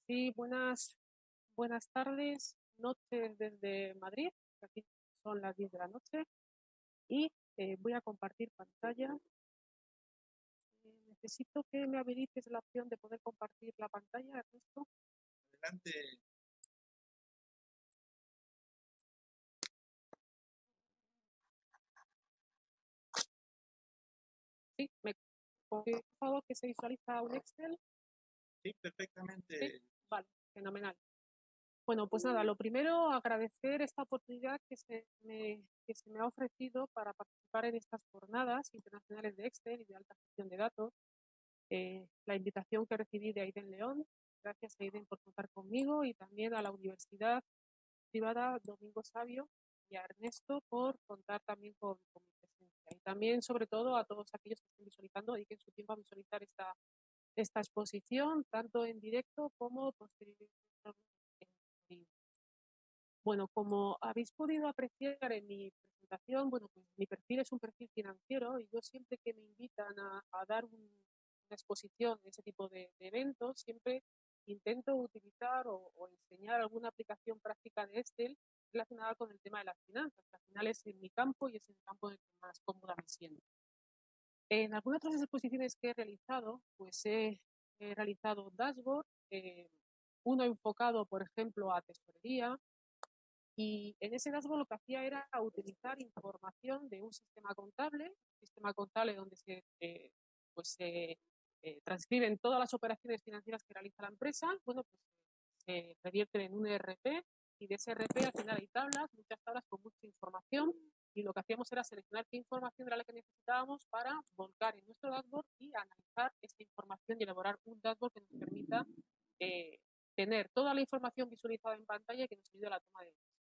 Sí, buenas tardes, noches desde Madrid. Aquí son las 10 de la noche y voy a compartir pantalla. Necesito que me habilites la opción de poder compartir la pantalla, Ernesto. Adelante. Sí, me por favor que se visualiza un Excel. Sí, perfectamente. Sí, vale, fenomenal. Bueno, pues nada, lo primero, agradecer esta oportunidad que se me ha ofrecido para participar en estas jornadas internacionales de Excel y de alta gestión de datos. La invitación que recibí de Aiden León, gracias Aiden por contar conmigo, y también a la Universidad Privada Domingo Savio y a Ernesto por contar también con mi presencia. Y también, sobre todo, a todos aquellos que estén visualizando, dediquen su tiempo a visualizar esta exposición, tanto en directo como posteriormente en vídeo. Bueno, como habéis podido apreciar en mi presentación, bueno, pues mi perfil es un perfil financiero y yo siempre que me invitan a dar una exposición de ese tipo de eventos, siempre intento utilizar o enseñar alguna aplicación práctica de Excel relacionada con el tema de las finanzas, que al final es en mi campo y es el campo en el que más cómoda me siento. En algunas otras exposiciones que he realizado, pues he realizado dashboard, uno enfocado, por ejemplo, a tesorería, y en ese dashboard lo que hacía era utilizar información de un sistema contable donde se transcriben todas las operaciones financieras que realiza la empresa. Bueno, pues se revierten en un ERP y de ese ERP al final hay muchas tablas con mucha información, y lo que hacíamos era seleccionar qué información era la que necesitábamos para volcar en nuestro dashboard y analizar esta información y elaborar un dashboard que nos permita eh, tener toda la información visualizada en pantalla y que nos ayude a la toma de decisiones.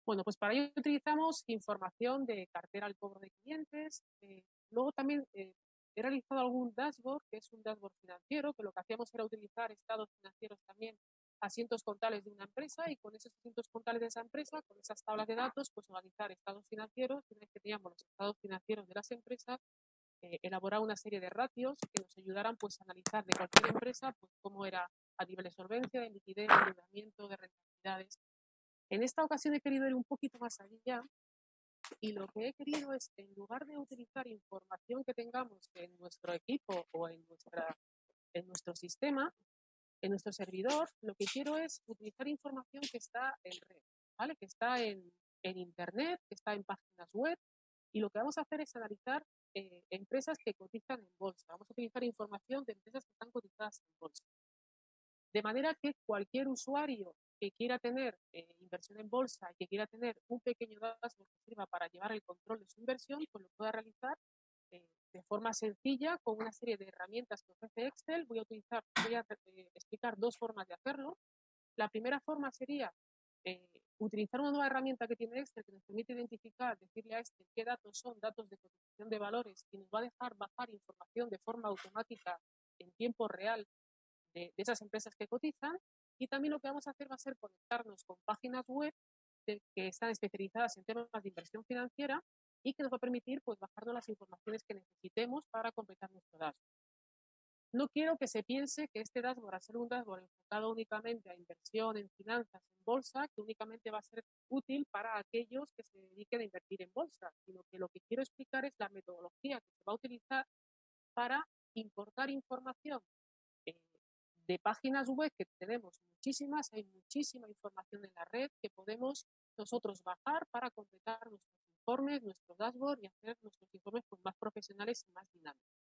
Bueno, pues para ello utilizamos información de cartera al cobro de clientes. Luego también he realizado algún dashboard, que es un dashboard financiero, que lo que hacíamos era utilizar estados financieros también, asientos contables de una empresa, y con esos asientos contables de esa empresa, con esas tablas de datos, pues organizar estados financieros. Una vez que teníamos los estados financieros de las empresas, elaborar una serie de ratios que nos ayudaran pues a analizar de cualquier empresa pues cómo era a nivel de solvencia, de liquidez, de endeudamiento, de rentabilidades. En esta ocasión he querido ir un poquito más allá, y lo que he querido es, en lugar de utilizar información que tengamos en nuestro equipo o en nuestro sistema, en nuestro servidor, lo que quiero es utilizar información que está en red, ¿vale? Que está en Internet, que está en páginas web, y lo que vamos a hacer es analizar empresas que cotizan en bolsa. Vamos a utilizar información de empresas que están cotizadas en bolsa. De manera que cualquier usuario que quiera tener inversión en bolsa y que quiera tener un pequeño dashboard que sirva para llevar el control de su inversión, pues lo pueda realizar de forma sencilla con una serie de herramientas que ofrece Excel. Voy a explicar dos formas de hacerlo. La primera forma sería utilizar una nueva herramienta que tiene Excel, que nos permite identificar, decirle a Excel qué datos son datos de cotización de valores, y nos va a dejar bajar información de forma automática en tiempo real de esas empresas que cotizan. Y también lo que vamos a hacer va a ser conectarnos con páginas web que están especializadas en temas de inversión financiera y que nos va a permitir pues bajarnos las informaciones que necesitemos para completar nuestro dashboard. No quiero que se piense que este dashboard, al ser un dashboard enfocado únicamente a inversión en finanzas, en bolsa, que únicamente va a ser útil para aquellos que se dediquen a invertir en bolsa, sino que lo que quiero explicar es la metodología que se va a utilizar para importar información eh, de páginas web, que tenemos muchísimas, hay muchísima información en la red que podemos nosotros bajar para completar nuestros informes, nuestro dashboard, y hacer nuestros informes pues, más profesionales y más dinámicos.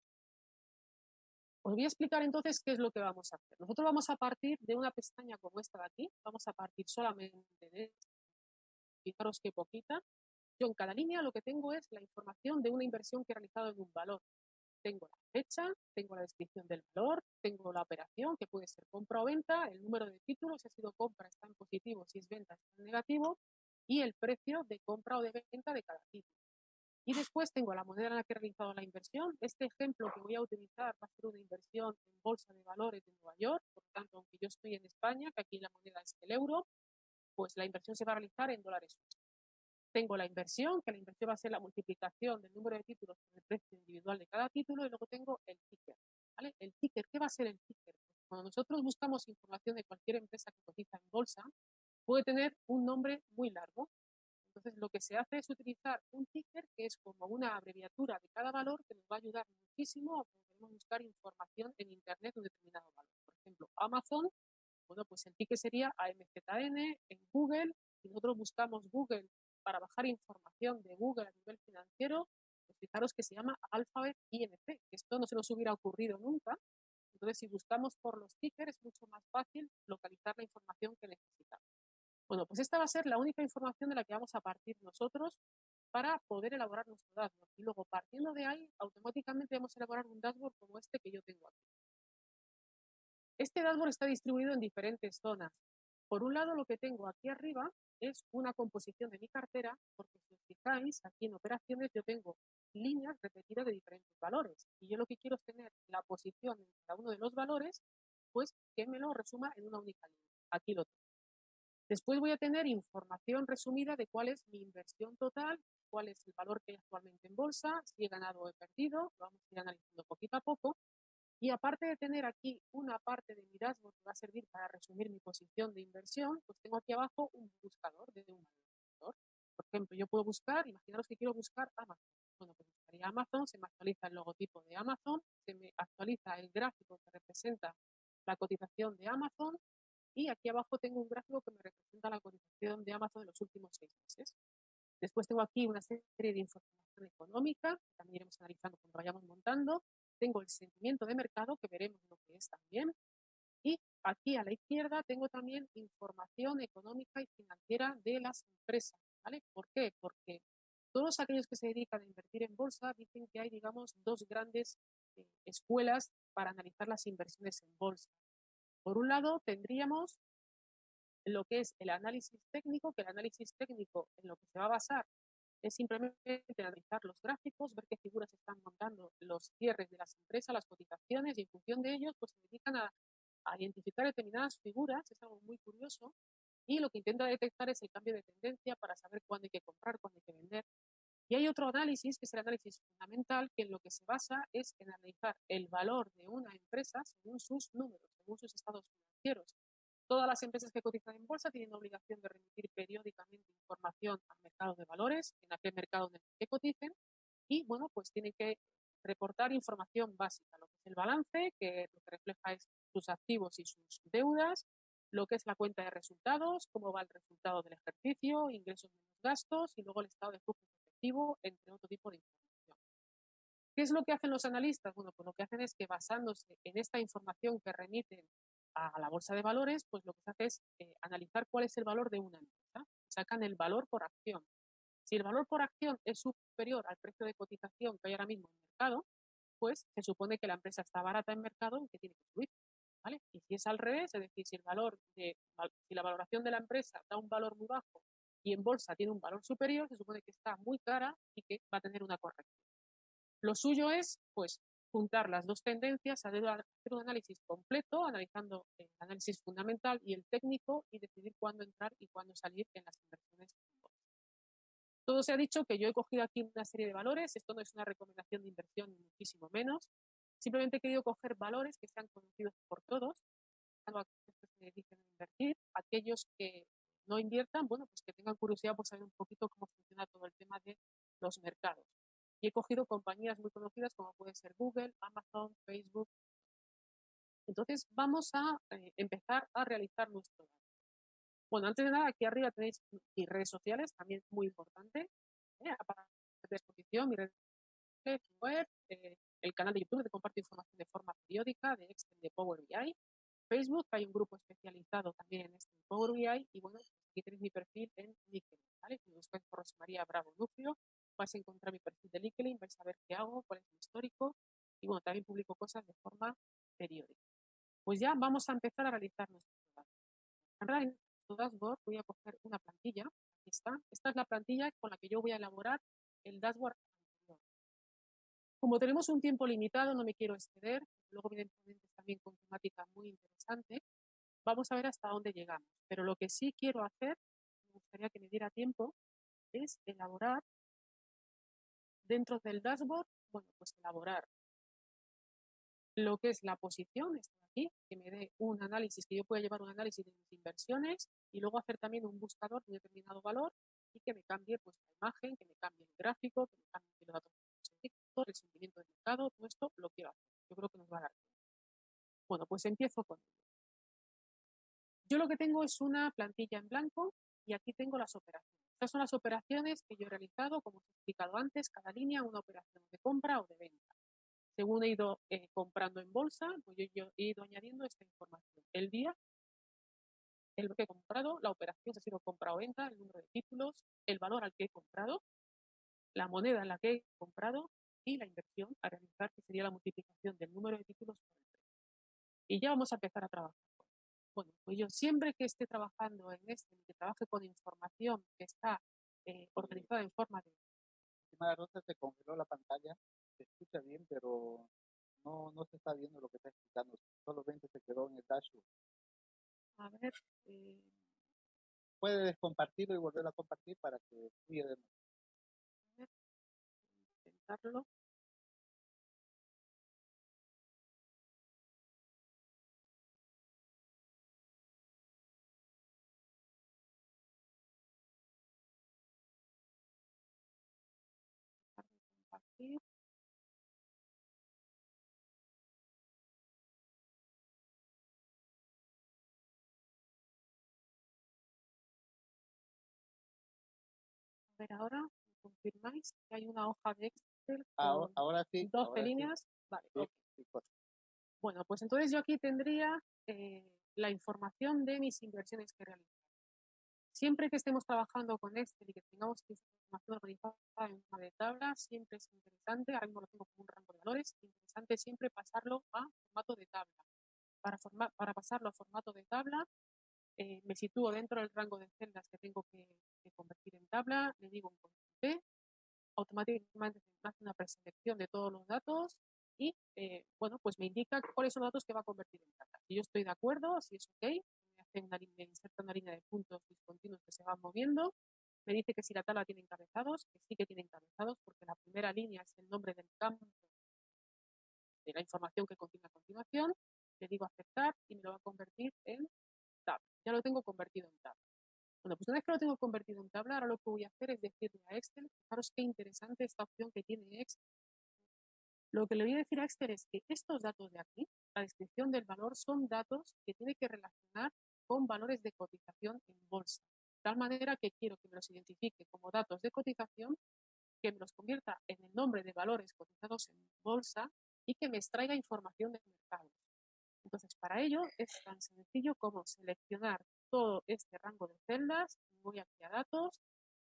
Os voy a explicar entonces qué es lo que vamos a hacer. Nosotros vamos a partir de una pestaña como esta de aquí, vamos a partir solamente de, fijaros qué poquita. Yo en cada línea lo que tengo es la información de una inversión que he realizado en un valor. Tengo la fecha, tengo la descripción del valor, tengo la operación, que puede ser compra o venta, el número de títulos, si ha sido compra está en positivo, si es venta está en negativo, y el precio de compra o de venta de cada título. Y después tengo la moneda en la que he realizado la inversión. Este ejemplo que voy a utilizar va a ser una inversión en bolsa de valores de Nueva York. Por lo tanto, aunque yo estoy en España, que aquí la moneda es el euro, pues la inversión se va a realizar en dólares. Tengo la inversión, que la inversión va a ser la multiplicación del número de títulos por el precio individual de cada título, y luego tengo el ticker. ¿Vale? El ticker, ¿qué va a ser el ticker? Cuando nosotros buscamos información de cualquier empresa que cotiza en bolsa, puede tener un nombre muy largo. Entonces, lo que se hace es utilizar un ticker que es como una abreviatura de cada valor que nos va a ayudar muchísimo a cuando queremos buscar información en Internet de un determinado valor. Por ejemplo, Amazon, bueno, pues el ticker sería AMZN. En Google, si nosotros buscamos Google para bajar información de Google a nivel financiero, pues fijaros que se llama Alphabet INC, que esto no se nos hubiera ocurrido nunca. Entonces, si buscamos por los tickers, es mucho más fácil localizar la información que necesitamos. Bueno, pues esta va a ser la única información de la que vamos a partir nosotros para poder elaborar nuestro dashboard. Y luego, partiendo de ahí, automáticamente vamos a elaborar un dashboard como este que yo tengo aquí. Este dashboard está distribuido en diferentes zonas. Por un lado, lo que tengo aquí arriba es una composición de mi cartera, porque si os fijáis, aquí en operaciones yo tengo líneas repetidas de diferentes valores. Y yo lo que quiero es tener la posición en cada uno de los valores, pues que me lo resuma en una única línea. Aquí lo tengo. Después voy a tener información resumida de cuál es mi inversión total, cuál es el valor que hay actualmente en bolsa, si he ganado o he perdido, lo vamos a ir analizando poquito a poco. Y aparte de tener aquí una parte de mi dashboard que va a servir para resumir mi posición de inversión, pues tengo aquí abajo un buscador de un valor. Por ejemplo, yo puedo buscar, imaginaros que quiero buscar Amazon. Bueno, pues buscaría Amazon, se me actualiza el logotipo de Amazon, se me actualiza el gráfico que representa la cotización de Amazon y aquí abajo tengo un gráfico que me representa la cotización de Amazon en los últimos 6 meses. Después tengo aquí una serie de información económica, que también iremos analizando cuando vayamos montando. Tengo el sentimiento de mercado, que veremos lo que es también. Y aquí a la izquierda tengo también información económica y financiera de las empresas. ¿Vale? ¿Por qué? Porque todos aquellos que se dedican a invertir en bolsa dicen que hay, digamos, dos grandes escuelas para analizar las inversiones en bolsa. Por un lado, tendríamos lo que es el análisis técnico, que el análisis técnico en lo que se va a basar es simplemente analizar los gráficos, ver qué figuras están montando los cierres de las empresas, las cotizaciones, y en función de ellos pues se dedican a identificar determinadas figuras, es algo muy curioso, y lo que intenta detectar es el cambio de tendencia para saber cuándo hay que comprar, cuándo hay que vender. Y hay otro análisis, que es el análisis fundamental, que en lo que se basa es en analizar el valor de una empresa según sus números, según sus estados financieros. Todas las empresas que cotizan en bolsa tienen obligación de remitir periódicamente información al mercado de valores, en aquel mercado en el que coticen, y bueno, pues tienen que reportar información básica, lo que es el balance, que lo que refleja es sus activos y sus deudas, lo que es la cuenta de resultados, cómo va el resultado del ejercicio, ingresos menos gastos, y luego el estado de flujo efectivo, entre otro tipo de información. ¿Qué es lo que hacen los analistas? Bueno, pues lo que hacen es que basándose en esta información que remiten a la bolsa de valores, pues lo que se hace es analizar cuál es el valor de una empresa. Sacan el valor por acción. Si el valor por acción es superior al precio de cotización que hay ahora mismo en el mercado, pues se supone que la empresa está barata en mercado y que tiene que subir. ¿Vale? Y si es al revés, es decir, si la valoración de la empresa da un valor muy bajo y en bolsa tiene un valor superior, se supone que está muy cara y que va a tener una corrección. Lo suyo es, pues, juntar las dos tendencias, hacer un análisis completo, analizando el análisis fundamental y el técnico, y decidir cuándo entrar y cuándo salir en las inversiones. Todo se ha dicho que yo he cogido aquí una serie de valores, esto no es una recomendación de inversión ni muchísimo menos, simplemente he querido coger valores que sean conocidos por todos, a aquellos que se dediquen a invertir, aquellos que no inviertan, bueno, pues que tengan curiosidad por saber un poquito cómo funciona todo el tema de los mercados. Y he cogido compañías muy conocidas como puede ser Google, Amazon, Facebook. Entonces vamos a empezar a realizar nuestro dato. Bueno, antes de nada, aquí arriba tenéis mis redes sociales, también muy importante. Aparte de exposición, mi red web, el canal de YouTube, que comparto información de forma periódica, de Excel, de Power BI. Facebook, hay un grupo especializado también en este Power BI, y bueno, aquí tenéis mi perfil en LinkedIn, ¿vale? Si buscáis por Rosmaría Bravo Nufrio, vais a encontrar mi perfil de LinkedIn, vais a ver qué hago, cuál es mi histórico, y bueno, también publico cosas de forma periódica. Pues ya vamos a empezar a realizar nuestro dashboard. Ahora en nuestro dashboard voy a coger una plantilla, aquí está. Esta es la plantilla con la que yo voy a elaborar el dashboard anterior. Como tenemos un tiempo limitado, no me quiero exceder, luego vienen ponentes también con temática muy interesante. Vamos a ver hasta dónde llegamos. Pero lo que sí quiero hacer, me gustaría que me diera tiempo, es elaborar dentro del dashboard, bueno, pues elaborar lo que es la posición, está aquí, que me dé un análisis, que yo pueda llevar un análisis de mis inversiones y luego hacer también un buscador de determinado valor y que me cambie pues la imagen, que me cambie el gráfico, que me cambie los datos el sentimiento del mercado, todo esto lo quiero hacer. Yo creo que nos va a dar. Bueno, pues empiezo con ello. Yo lo que tengo es una plantilla en blanco y aquí tengo las operaciones. Estas son las operaciones que yo he realizado, como os he explicado antes, cada línea una operación de compra o de venta. Según he ido comprando en bolsa, pues yo he ido añadiendo esta información. El día, el que he comprado, la operación, si ha sido compra o venta, el número de títulos, el valor al que he comprado, la moneda en la que he comprado y la inversión a realizar, que sería la multiplicación del número de títulos por el precio. Y ya vamos a empezar a trabajar. Bueno, pues yo siempre que esté trabajando en que trabaje con información que está organizada en forma de... Estimada Rosa, se congeló la pantalla, se escucha bien, pero no se está viendo lo que está explicando. Solamente se quedó en el dashboard. A ver, eh, Puede descompartirlo y volverlo a compartir para que fluya de nuevo. a ver, intentarlo. Compartir. A ver, ahora, ¿me confirmáis que hay una hoja de Excel con Ahora sí, 12 ahora sí. líneas? Vale, Sí, ok. sí, Bueno, pues entonces yo aquí tendría la información de mis inversiones que realizo. Siempre que estemos trabajando con Excel y que tengamos información organizada en una de tabla, siempre es interesante, ahora mismo lo tengo como un rango de valores, es interesante siempre pasarlo a formato de tabla. Para pasarlo a formato de tabla, me sitúo dentro del rango de celdas que tengo que convertir en tabla, le digo un control P, automáticamente me hace una preselección de todos los datos y, bueno, pues me indica cuáles son los datos que va a convertir en tabla. Si yo estoy de acuerdo, si es ok, me hace me inserta una línea de puntos discontinuos que se van moviendo, me dice que si la tabla tiene encabezados, que sí que tiene encabezados, porque la primera línea es el nombre del campo de la información que contiene a continuación, le digo aceptar y me lo va a convertir en tabla. Ya lo tengo convertido en tabla. Bueno, pues una vez que lo tengo convertido en tabla, ahora lo que voy a hacer es decirle a Excel, fijaros qué interesante esta opción que tiene Excel. Lo que le voy a decir a Excel es que estos datos de aquí, la descripción del valor, son datos que tiene que relacionar con valores de cotización en bolsa. De tal manera que quiero que me los identifique como datos de cotización, que me los convierta en el nombre de valores cotizados en bolsa y que me extraiga información de mercados. Entonces, para ello es tan sencillo como seleccionar todo este rango de celdas, voy aquí a datos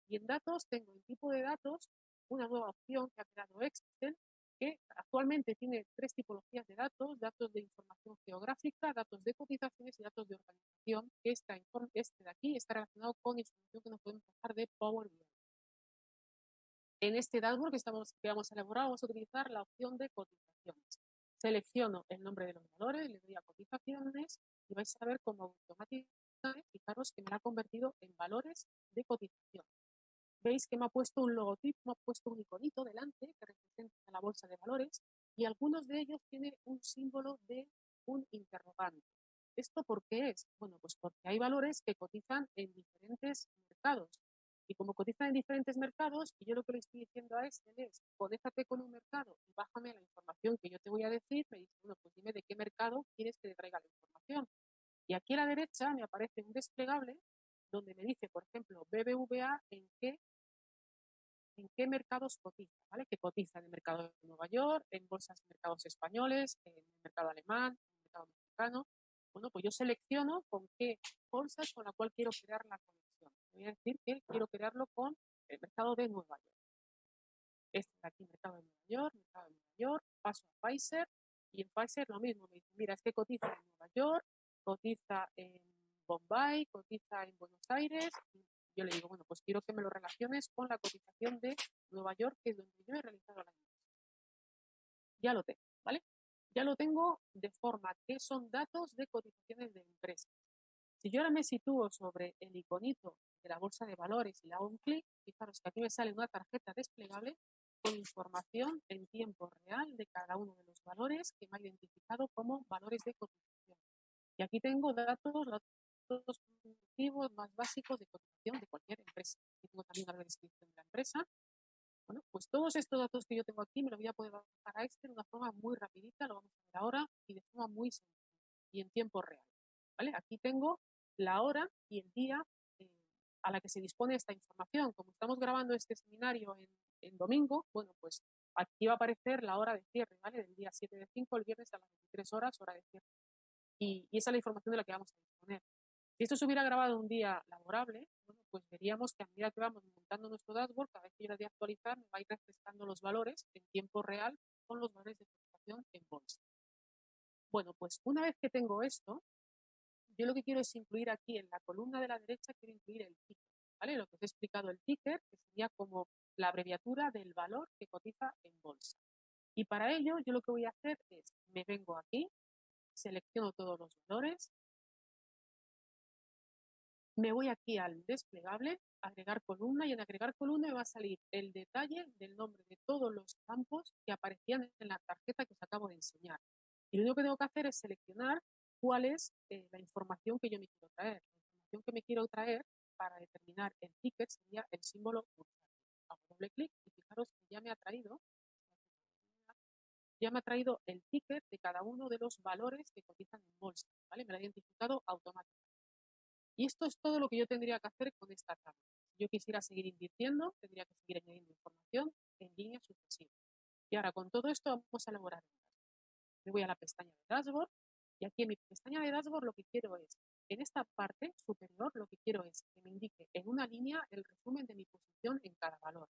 y en datos tengo el tipo de datos, una nueva opción que ha creado Excel, que actualmente tiene 3 tipologías de datos: datos de información geográfica, datos de cotizaciones y datos de organización, que este de aquí está relacionado con información que nos podemos bajar de Power BI. En este dashboard que vamos a elaborar, vamos a utilizar la opción de cotizaciones. Selecciono el nombre de los valores, le doy a cotizaciones y vais a ver cómo automáticamente, fijaros que me ha convertido en valores de cotización. Veis que me ha puesto un logotipo, me ha puesto un iconito delante que representa la bolsa de valores y algunos de ellos tienen un símbolo de un interrogante. ¿Esto por qué es? Bueno, pues porque hay valores que cotizan en diferentes mercados. Y como cotizan en diferentes mercados, y yo lo que le estoy diciendo a este es, conéctate con un mercado y bájame la información que yo te voy a decir, me dice, bueno, pues dime de qué mercado quieres que te traiga la información. Y aquí a la derecha me aparece un desplegable donde me dice, por ejemplo, BBVA en qué mercados cotiza, ¿vale? Que cotiza en el mercado de Nueva York, en bolsas de mercados españoles, en el mercado alemán, en el mercado mexicano. Bueno, pues yo selecciono con qué bolsas con la cual quiero crear la conexión. Voy a decir que quiero crearlo con el mercado de Nueva York. Este de aquí, mercado de Nueva York, paso a Pfizer y en Pfizer lo mismo. Me dice, mira, es que cotiza en Nueva York, cotiza en Bombay, cotiza en Buenos Aires. Y yo le digo, bueno, pues quiero que me lo relaciones con la cotización de Nueva York, que es donde yo he realizado la inversión. Ya lo tengo, ¿vale? Ya lo tengo de forma que son datos de cotizaciones de empresas. Si yo ahora me sitúo sobre el iconito de la bolsa de valores y le hago un clic, fijaros que aquí me sale una tarjeta desplegable con información en tiempo real de cada uno de los valores que me ha identificado como valores de cotización. Y aquí tengo datos, los datos cognitivos más básicos de cotización de cualquier empresa. Aquí tengo también la descripción de la empresa. Bueno, pues todos estos datos que yo tengo aquí me los voy a poder bajar a Excel de una forma muy rapidita, lo vamos a ver ahora, y de forma muy sencilla y en tiempo real. ¿Vale? Aquí tengo la hora y el día a la que se dispone esta información. Como estamos grabando este seminario en domingo, bueno, pues aquí va a aparecer la hora de cierre, ¿vale? Del día 7 de 5, el viernes a las 23 horas, hora de cierre. Y esa es la información de la que vamos a disponer. Si esto se hubiera grabado un día laborable, bueno, pues veríamos que a medida que vamos montando nuestro dashboard, cada vez que yo le doy a actualizar, me va a ir refrescando los valores en tiempo real con los valores de cotización en bolsa. Bueno, pues una vez que tengo esto, yo lo que quiero es incluir aquí en la columna de la derecha, quiero incluir el ticker, ¿vale? Lo que os he explicado, el ticker, que sería como la abreviatura del valor que cotiza en bolsa. Y para ello, yo lo que voy a hacer es, me vengo aquí, selecciono todos los valores, me voy aquí al desplegable, agregar columna, y en agregar columna me va a salir el detalle del nombre de todos los campos que aparecían en la tarjeta que os acabo de enseñar. Y lo único que tengo que hacer es seleccionar cuál es la información que yo me quiero traer. La información que me quiero traer para determinar el ticket sería el símbolo bursátil. Hago doble clic y fijaros que ya me ha traído el ticket de cada uno de los valores que cotizan en bolsa, ¿vale? Me lo ha identificado automáticamente. Y esto es todo lo que yo tendría que hacer con esta tabla. Si yo quisiera seguir invirtiendo, tendría que seguir añadiendo información en líneas sucesivas. Y ahora con todo esto vamos a elaborar un dashboard. Me voy a la pestaña de dashboard y aquí en mi pestaña de dashboard lo que quiero es, en esta parte superior, lo que quiero es que me indique en una línea el resumen de mi posición en cada valor.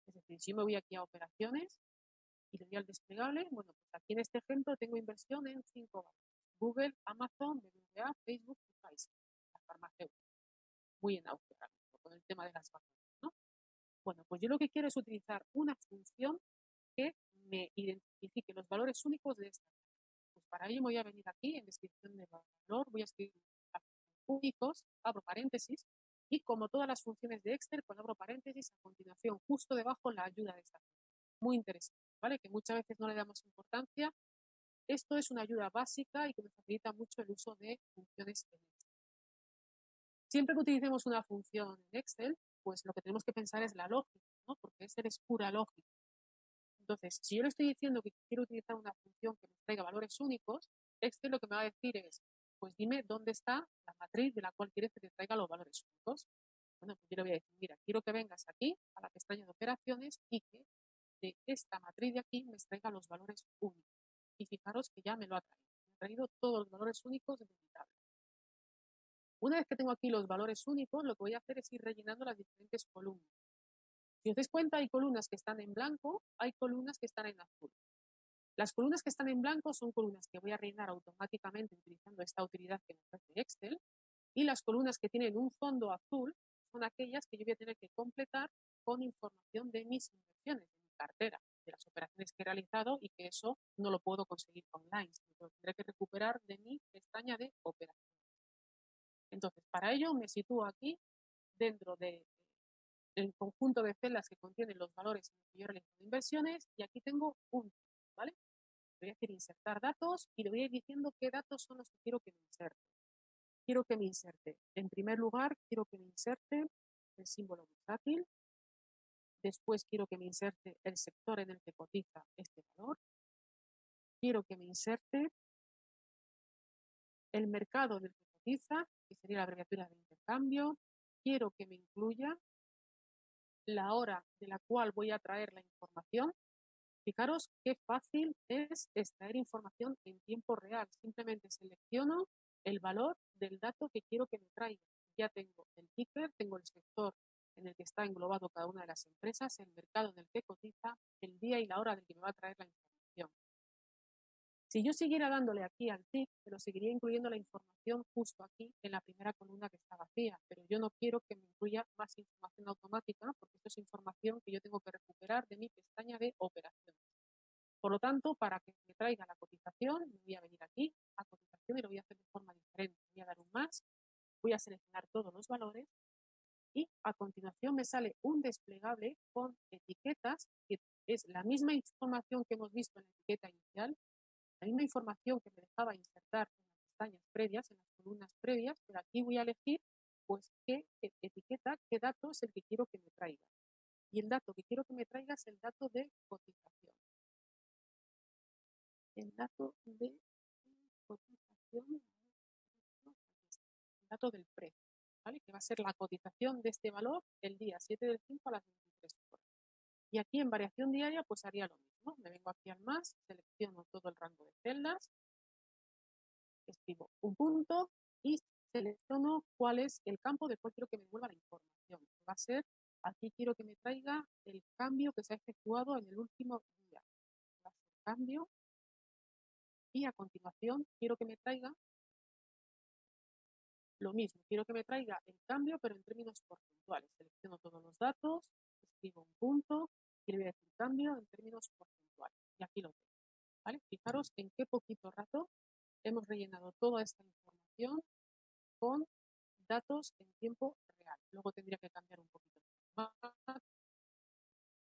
Es decir, si yo me voy aquí a operaciones y le doy al desplegable, bueno, pues aquí en este ejemplo tengo inversión en 5 valores: Google, Amazon, BBVA, Facebook y Pfizer, la farmacéutica, muy en auge ahora mismo con el tema de las vacunas, ¿no? Bueno, pues yo lo que quiero es utilizar una función que me identifique los valores únicos de esta. Pues para ello me voy a venir aquí en descripción de valor, voy a escribir únicos, abro paréntesis, y como todas las funciones de Excel, pues abro paréntesis, a continuación justo debajo la ayuda de esta función. Muy interesante, ¿vale? Que muchas veces no le damos importancia. Esto es una ayuda básica y que nos facilita mucho el uso de funciones en Excel. Siempre que utilicemos una función en Excel, pues lo que tenemos que pensar es la lógica, ¿no? Porque Excel es pura lógica. Entonces, si yo le estoy diciendo que quiero utilizar una función que me traiga valores únicos, Excel lo que me va a decir es, pues dime dónde está la matriz de la cual quieres que te traiga los valores únicos. Bueno, pues yo le voy a decir, mira, quiero que vengas aquí a la pestaña de operaciones y que de esta matriz de aquí me traiga los valores únicos. Y fijaros que ya me lo ha traído. Me ha traído todos los valores únicos de mi tabla. Una vez que tengo aquí los valores únicos, lo que voy a hacer es ir rellenando las diferentes columnas. Si os dais cuenta, hay columnas que están en blanco, hay columnas que están en azul. Las columnas que están en blanco son columnas que voy a rellenar automáticamente utilizando esta utilidad que me ofrece Excel, y las columnas que tienen un fondo azul son aquellas que yo voy a tener que completar con información de mis inversiones, de mi cartera, de las operaciones que he realizado, y que eso no lo puedo conseguir online, sino que lo tendré que recuperar de mi pestaña de operaciones. Entonces, para ello me sitúo aquí dentro del conjunto de celdas que contienen los valores en los que yo realizo inversiones, y aquí tengo un, ¿vale? Voy a decir insertar datos y le voy a ir diciendo qué datos son los que quiero que me inserte. Quiero que me inserte, en primer lugar, quiero que me inserte el símbolo bursátil. Después quiero que me inserte el sector en el que cotiza este valor. Quiero que me inserte el mercado en el que cotiza, que sería la abreviatura de intercambio. Quiero que me incluya la hora de la cual voy a traer la información. Fijaros qué fácil es extraer información en tiempo real. Simplemente selecciono el valor del dato que quiero que me traiga. Ya tengo el ticker, tengo el sector en el que está englobado cada una de las empresas, el mercado en el que cotiza, el día y la hora del que me va a traer la información. Si yo siguiera dándole aquí al tick, pero seguiría incluyendo la información justo aquí en la primera columna que está vacía, pero yo no quiero que me incluya más información automática, porque esto es información que yo tengo que recuperar de mi pestaña de operaciones. Por lo tanto, para que me traiga la cotización, me voy a venir aquí a cotización y lo voy a hacer de forma diferente. Voy a dar un más, voy a seleccionar todos los valores y a continuación me sale un desplegable con etiquetas, que es la misma información que hemos visto en la etiqueta inicial, la misma información que me dejaba insertar en las pestañas previas, en las columnas previas, pero aquí voy a elegir pues qué etiqueta, qué dato es el que quiero que me traiga. Y el dato que quiero que me traiga es el dato de cotización. El dato de cotización, el dato del precio, ¿vale? Que va a ser la cotización de este valor el día 7 del 5 a las 23 horas. Y aquí en variación diaria pues haría lo mismo. Me vengo aquí al más, selecciono todo el rango de celdas, escribo un punto y selecciono cuál es el campo del cual quiero que me devuelva la información. Va a ser, aquí quiero que me traiga el cambio que se ha efectuado en el último día. Va a ser cambio y a continuación quiero que me traiga lo mismo. Quiero que me traiga el cambio pero en términos porcentuales. Selecciono todos los datos, escribo un punto y le voy a decir cambio en términos porcentuales. Y aquí lo tengo. ¿Vale? Fijaros en qué poquito rato hemos rellenado toda esta información con datos en tiempo real. Luego tendría que cambiar un poquito más.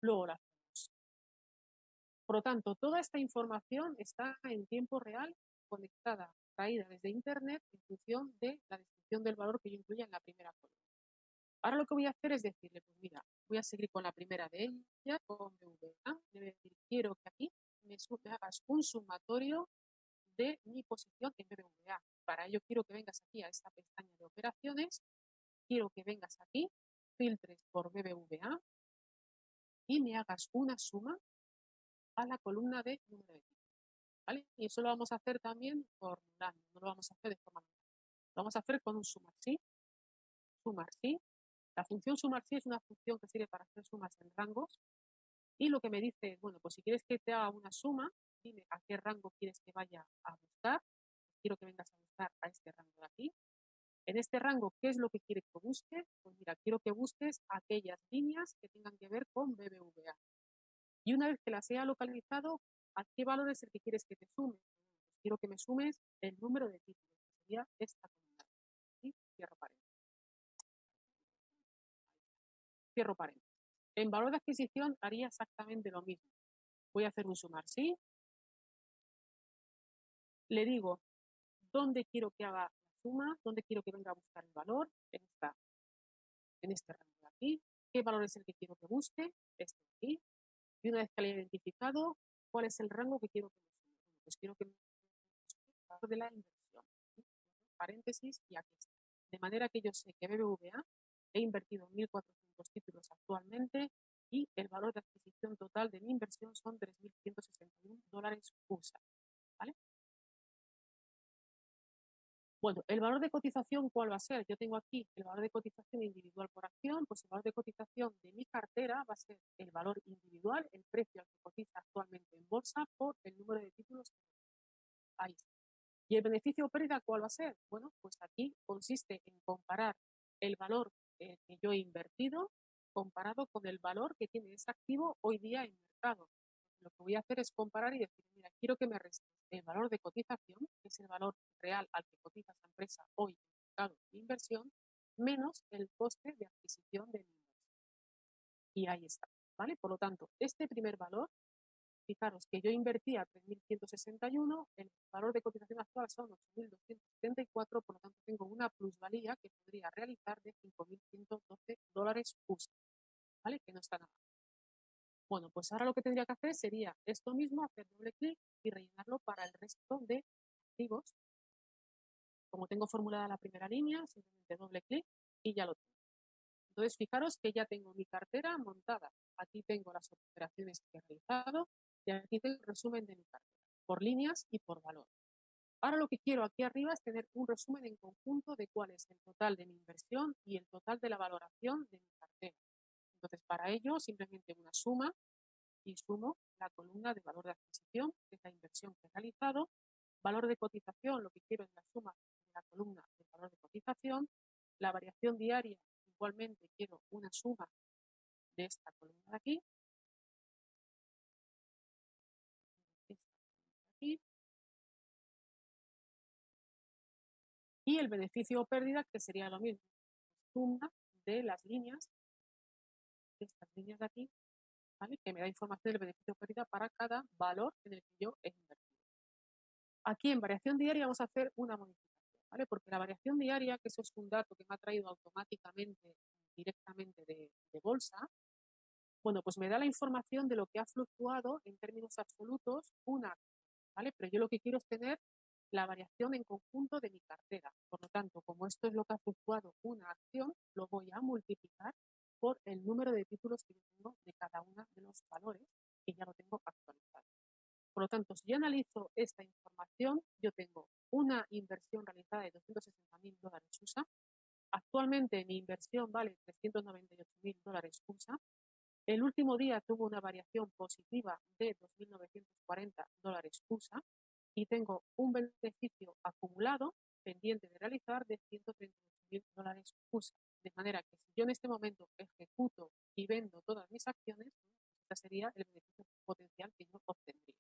Luego la hacemos. Por lo tanto, toda esta información está en tiempo real, conectada, traída desde Internet en función de la descripción del valor que yo incluya en la primera columna. Ahora lo que voy a hacer es decirle, pues mira, voy a seguir con la primera de ellas, con BVA. Le voy a decir, quiero que aquí me hagas un sumatorio de mi posición en BBVA. Para ello quiero que vengas aquí a esta pestaña de operaciones, quiero que vengas aquí, filtres por BBVA y me hagas una suma a la columna de número de títulos, ¿vale? Y eso lo vamos a hacer también formulando, no lo vamos a hacer de forma manual. Lo vamos a hacer con un sumar sí, sumar sí. La función sumar sí es una función que sirve para hacer sumas en rangos y lo que me dice, bueno, pues si quieres que te haga una suma, dime a qué rango quieres que vaya a buscar. Quiero que vengas a buscar a este rango de aquí. En este rango, ¿qué es lo que quiere que busque? Pues mira, quiero que busques aquellas líneas que tengan que ver con BBVA. Y una vez que las haya localizado, ¿a qué valor es el que quieres que te sume? Pues quiero que me sumes el número de títulos, que sería esta columna. Y cierro paréntesis. Cierro paréntesis. En valor de adquisición haría exactamente lo mismo. Voy a hacer un sumar sí. Le digo dónde quiero que haga la suma, dónde quiero que venga a buscar el valor, en este rango de aquí. ¿Qué valor es el que quiero que busque? Este de aquí. Y una vez que lo haya identificado, ¿cuál es el rango que quiero que me sume? Bueno, pues quiero que me sume de la inversión. ¿Sí? Paréntesis y aquí está. De manera que yo sé que BBVA he invertido 1.400 títulos actualmente y el valor de adquisición total de mi inversión son $3.161 USA. ¿Vale? Bueno, el valor de cotización, ¿cuál va a ser? Yo tengo aquí el valor de cotización individual por acción, pues el valor de cotización de mi cartera va a ser el valor individual, el precio al que cotiza actualmente en bolsa por el número de títulos. Ahí está. ¿Y el beneficio o pérdida cuál va a ser? Bueno, pues aquí consiste en comparar el valor que yo he invertido comparado con el valor que tiene ese activo hoy día en mercado. Lo que voy a hacer es comparar y decir, mira, quiero que me restes el valor de cotización, que es el valor real al que cotiza esa empresa hoy en el mercado de inversión, menos el coste de adquisición de mi inversión. Y ahí está, ¿vale? Por lo tanto, este primer valor, fijaros que yo invertía 3.161, el valor de cotización actual son 8.274, por lo tanto tengo una plusvalía que podría realizar de $5.112 USA, ¿vale? Que no está nada. Bueno, pues ahora lo que tendría que hacer sería esto mismo, hacer doble clic y rellenarlo para el resto de activos. Como tengo formulada la primera línea, simplemente doble clic y ya lo tengo. Entonces, fijaros que ya tengo mi cartera montada. Aquí tengo las operaciones que he realizado y aquí tengo el resumen de mi cartera, por líneas y por valor. Ahora lo que quiero aquí arriba es tener un resumen en conjunto de cuál es el total de mi inversión y el total de la valoración de mi cartera. Entonces, para ello, simplemente una suma y sumo la columna de valor de adquisición, que es la inversión que he realizado. Valor de cotización, lo que quiero es la suma de la columna de valor de cotización. La variación diaria, igualmente quiero una suma de esta columna de aquí. Esta columna de aquí. Y el beneficio o pérdida, que sería lo mismo. Suma de las líneas, de estas líneas de aquí, ¿vale? Que me da información del beneficio pérdida para cada valor en el que yo he invertido. Aquí en variación diaria vamos a hacer una modificación, ¿vale? Porque la variación diaria, que eso es un dato que me ha traído automáticamente, directamente de bolsa, bueno, pues me da la información de lo que ha fluctuado en términos absolutos una acción, ¿vale? Pero yo lo que quiero es tener la variación en conjunto de mi cartera. Por lo tanto, como esto es lo que ha fluctuado una acción, lo voy a multiplicar por el número de títulos que yo tengo de cada uno de los valores, que ya lo tengo actualizado. Por lo tanto, si yo analizo esta información, yo tengo una inversión realizada de $260.000 USA. Actualmente mi inversión vale $398.000 USA. El último día tuvo una variación positiva de $2.940 USA y tengo un beneficio acumulado pendiente de realizar de $138.000 USA. De manera que si yo en este momento ejecuto y vendo todas mis acciones, este sería el beneficio potencial que yo obtendría.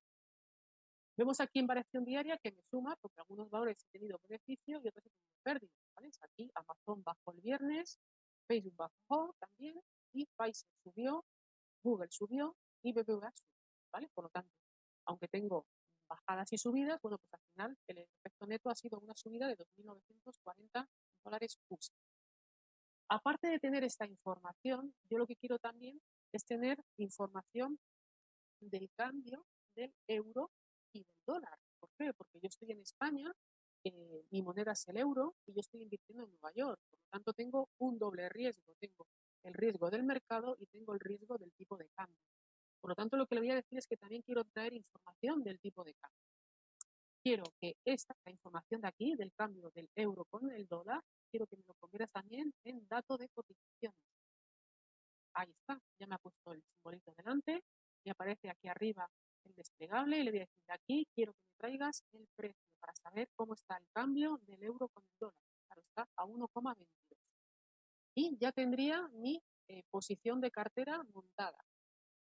Vemos aquí en variación diaria que me suma, porque algunos valores he tenido beneficio y otros he tenido pérdida, ¿vale? Aquí Amazon bajó el viernes, Facebook bajó también y Pfizer subió, Google subió y BBVA subió, ¿vale? Por lo tanto, aunque tengo bajadas y subidas, bueno, pues al final el efecto neto ha sido una subida de $2.940 USA. Aparte de tener esta información, yo lo que quiero también es tener información del cambio del euro y del dólar. ¿Por qué? Porque yo estoy en España, mi moneda es el euro y yo estoy invirtiendo en Nueva York. Por lo tanto, tengo un doble riesgo. Tengo el riesgo del mercado y tengo el riesgo del tipo de cambio. Por lo tanto, lo que le voy a decir es que también quiero traer información del tipo de cambio. Quiero que la información de aquí, del cambio del euro con el dólar, quiero que me lo conviertas también en dato de cotizaciones. Ahí está, ya me ha puesto el simbolito delante, me aparece aquí arriba el desplegable y le voy a decir, de aquí quiero que me traigas el precio para saber cómo está el cambio del euro con el dólar. Claro, está a 1,22. Y ya tendría mi posición de cartera montada.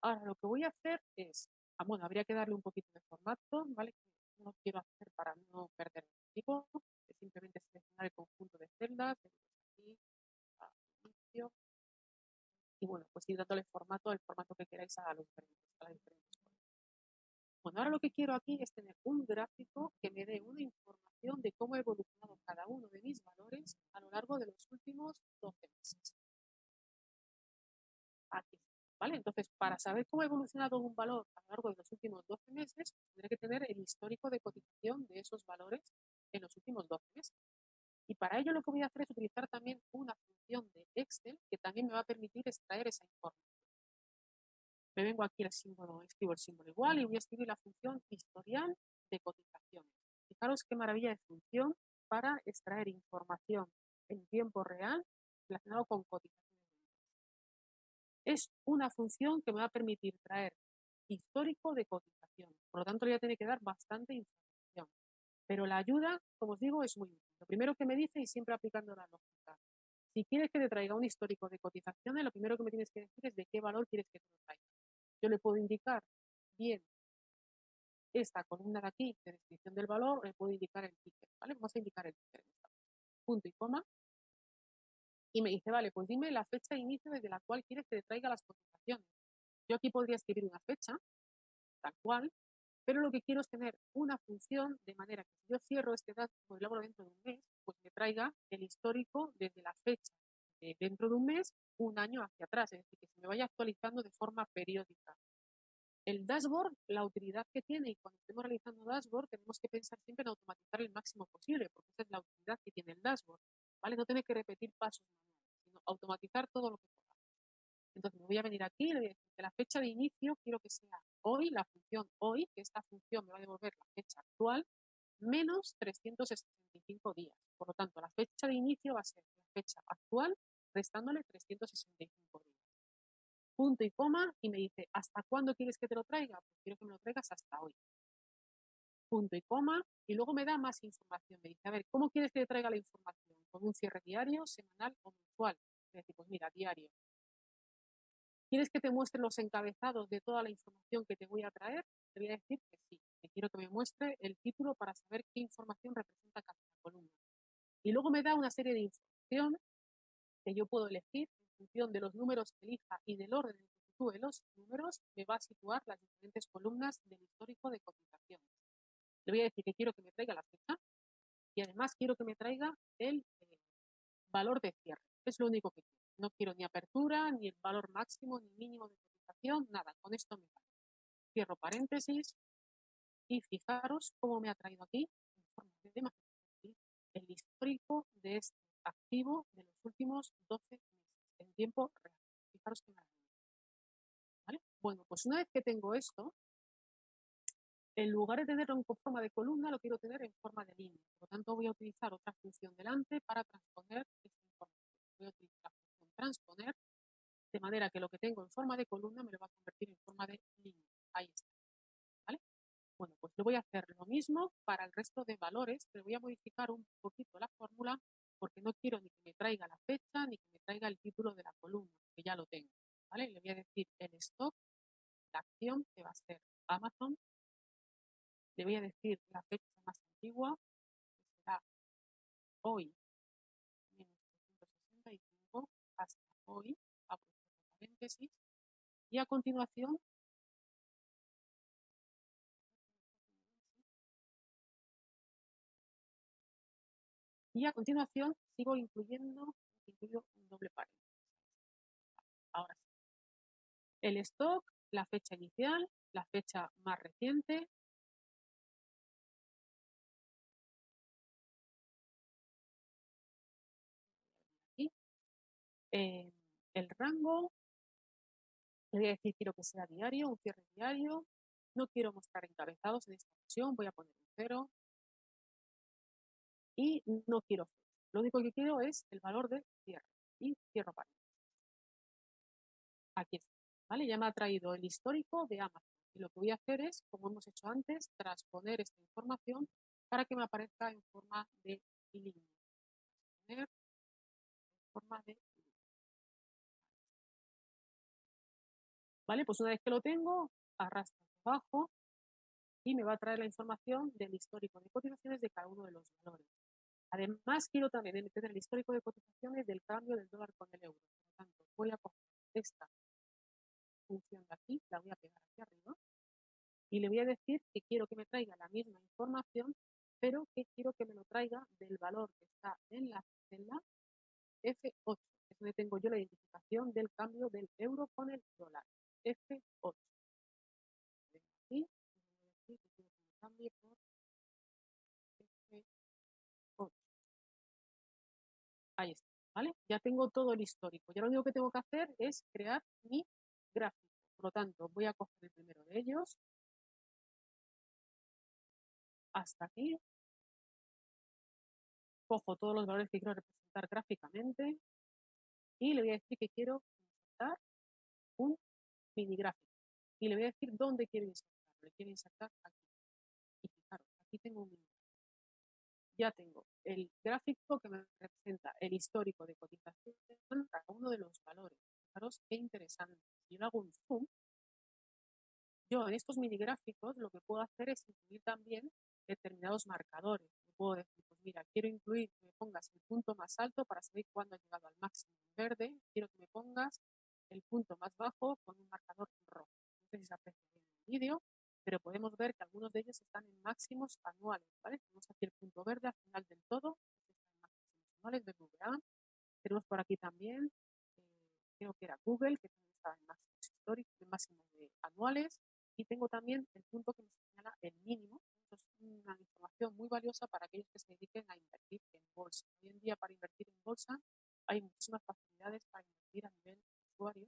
Ahora, lo que voy a hacer es, bueno, habría que darle un poquito de formato, ¿vale? Que no quiero hacer para no perder el tiempo, es simplemente seleccionar el conjunto de celdas, aquí, a inicio, y bueno, pues ir dándole formato al formato que queráis a las diferentes columnas. Bueno, ahora lo que quiero aquí es tener un gráfico que me dé una información de cómo ha evolucionado cada uno de mis valores a lo largo de los últimos 12 meses. Aquí está, ¿vale? Entonces, para saber cómo ha evolucionado un valor a lo largo de los últimos 12 meses, tendré que tener el histórico de cotización de esos valores en los últimos 12 meses. Y para ello lo que voy a hacer es utilizar también una función de Excel que también me va a permitir extraer esa información. Me vengo aquí al símbolo, escribo el símbolo igual y voy a escribir la función historial de cotizaciones. Fijaros qué maravilla de función para extraer información en tiempo real relacionado con cotizaciones. Es una función que me va a permitir traer histórico de cotizaciones. Por lo tanto, ya tiene que dar bastante información. Pero la ayuda, como os digo, es muy útil. Lo primero que me dice, y siempre aplicando la lógica, si quieres que te traiga un histórico de cotizaciones, lo primero que me tienes que decir es de qué valor quieres que te lo traiga. Yo le puedo indicar bien esta columna de aquí de descripción del valor, le puedo indicar el ticket, ¿vale? Vamos a indicar el ticket, punto y coma, y me dice, vale, pues dime la fecha de inicio desde la cual quieres que te traiga las cotizaciones. Yo aquí podría escribir una fecha, tal cual, pero lo que quiero es tener una función de manera que si yo cierro este dato y lo abro dentro de un mes, pues me traiga el histórico desde la fecha de dentro de un mes, un año hacia atrás, es decir, que se me vaya actualizando de forma periódica. El dashboard, la utilidad que tiene, y cuando estemos realizando dashboard, tenemos que pensar siempre en automatizar el máximo posible, porque esa es la utilidad que tiene el dashboard, ¿vale? No tener que repetir pasos manuales, sino automatizar todo lo que pueda. Entonces me voy a venir aquí y le voy a decir que la fecha de inicio quiero que sea hoy, la función hoy, que esta función me va a devolver la fecha actual, menos 365 días. Por lo tanto, la fecha de inicio va a ser la fecha actual, restándole 365 días. Punto y coma, y me dice, ¿hasta cuándo quieres que te lo traiga? Pues quiero que me lo traigas hasta hoy. Punto y coma, y luego me da más información. Me dice, a ver, ¿cómo quieres que te traiga la información? ¿Con un cierre diario, semanal o mensual? Es decir, pues mira, diario. ¿Quieres que te muestre los encabezados de toda la información que te voy a traer? Te voy a decir que sí, que quiero que me muestre el título para saber qué información representa cada columna. Y luego me da una serie de información que yo puedo elegir en función de los números que elija y del orden en que sitúe los números, me va a situar las diferentes columnas del histórico de cotizaciones. Le voy a decir que quiero que me traiga la fecha y además quiero que me traiga el valor de cierre. Es lo único que quiero. No quiero ni apertura, ni el valor máximo, ni mínimo de cotización, nada. Con esto me vale. Cierro paréntesis y fijaros cómo me ha traído aquí en forma de imagen, el histórico de este activo de los últimos 12 meses en tiempo real. Fijaros qué maravilla. ¿Vale? Bueno, pues una vez que tengo esto, en lugar de tenerlo en forma de columna, lo quiero tener en forma de línea. Por lo tanto, voy a utilizar otra función delante para transponer esta información. Voy a utilizar la función transponer, de manera que lo que tengo en forma de columna me lo va a convertir en forma de línea. Ahí está. ¿Vale? Bueno, pues le voy a hacer lo mismo para el resto de valores, pero voy a modificar un poquito la fórmula porque no quiero ni que me traiga la fecha ni que me traiga el título de la columna, que ya lo tengo. ¿Vale? Le voy a decir el stock, la acción, que va a ser Amazon. Le voy a decir la fecha más antigua, que será hoy, 1965, hasta hoy, abro paréntesis, y a continuación sigo incluyo un doble paréntesis. Ahora sí. El stock, la fecha inicial, la fecha más reciente, aquí, el rango, le voy a decir quiero que sea diario, un cierre diario, no quiero mostrar encabezados en esta opción, voy a poner un 0 y no quiero fecha. Lo único que quiero es el valor de cierre y cierro paréntesis. Aquí está, ¿vale? Ya me ha traído el histórico de Amazon y lo que voy a hacer es, como hemos hecho antes, transponer esta información para que me aparezca en forma de línea. Transponer en forma de línea. ¿Vale? Pues una vez que lo tengo, arrastro hacia abajo y me va a traer la información del histórico de cotizaciones de cada uno de los valores. Además, quiero también tener el histórico de cotizaciones del cambio del dólar con el euro. Por lo tanto, voy a coger esta función de aquí, la voy a pegar aquí arriba y le voy a decir que quiero que me traiga la misma información, pero que quiero que me lo traiga del valor que está en la celda F8, que es donde tengo yo la identificación del cambio del euro con el dólar. F8. Vengo aquí y le voy a decir que quiero que me cambie por F8. Ahí está, ¿vale? Ya tengo todo el histórico. Ya lo único que tengo que hacer es crear mi gráfico. Por lo tanto, voy a coger el primero de ellos hasta aquí. Cojo todos los valores que quiero representar gráficamente y le voy a decir que quiero insertar un mini gráfico. Y le voy a decir dónde quiero insertarlo. Le quiero insertar aquí. Y fijaros, aquí tengo un mini gráfico. Ya tengo el gráfico que me representa el histórico de cotización de cada uno de los valores. Fijaros qué interesante. Si yo hago un zoom, yo en estos mini gráficos lo que puedo hacer es incluir también determinados marcadores. Puedo decir, pues mira, quiero incluir que me pongas el punto más alto para saber cuándo ha llegado al máximo en verde. Quiero que me pongas el punto más bajo con un marcador rojo. No sé si se aprecia bien en el vídeo, pero podemos ver que algunos de ellos están en máximos anuales, ¿vale? Tenemos aquí el punto verde al final del todo, este está en máximos anuales, BBVA. Tenemos por aquí también, creo que era Google, que también estaba en máximos históricos, en máximos anuales. Y tengo también el punto que me señala el mínimo. Esto es una información muy valiosa para aquellos que se dediquen a invertir en bolsa. Hoy en día, para invertir en bolsa, hay muchísimas facilidades para invertir a nivel usuario.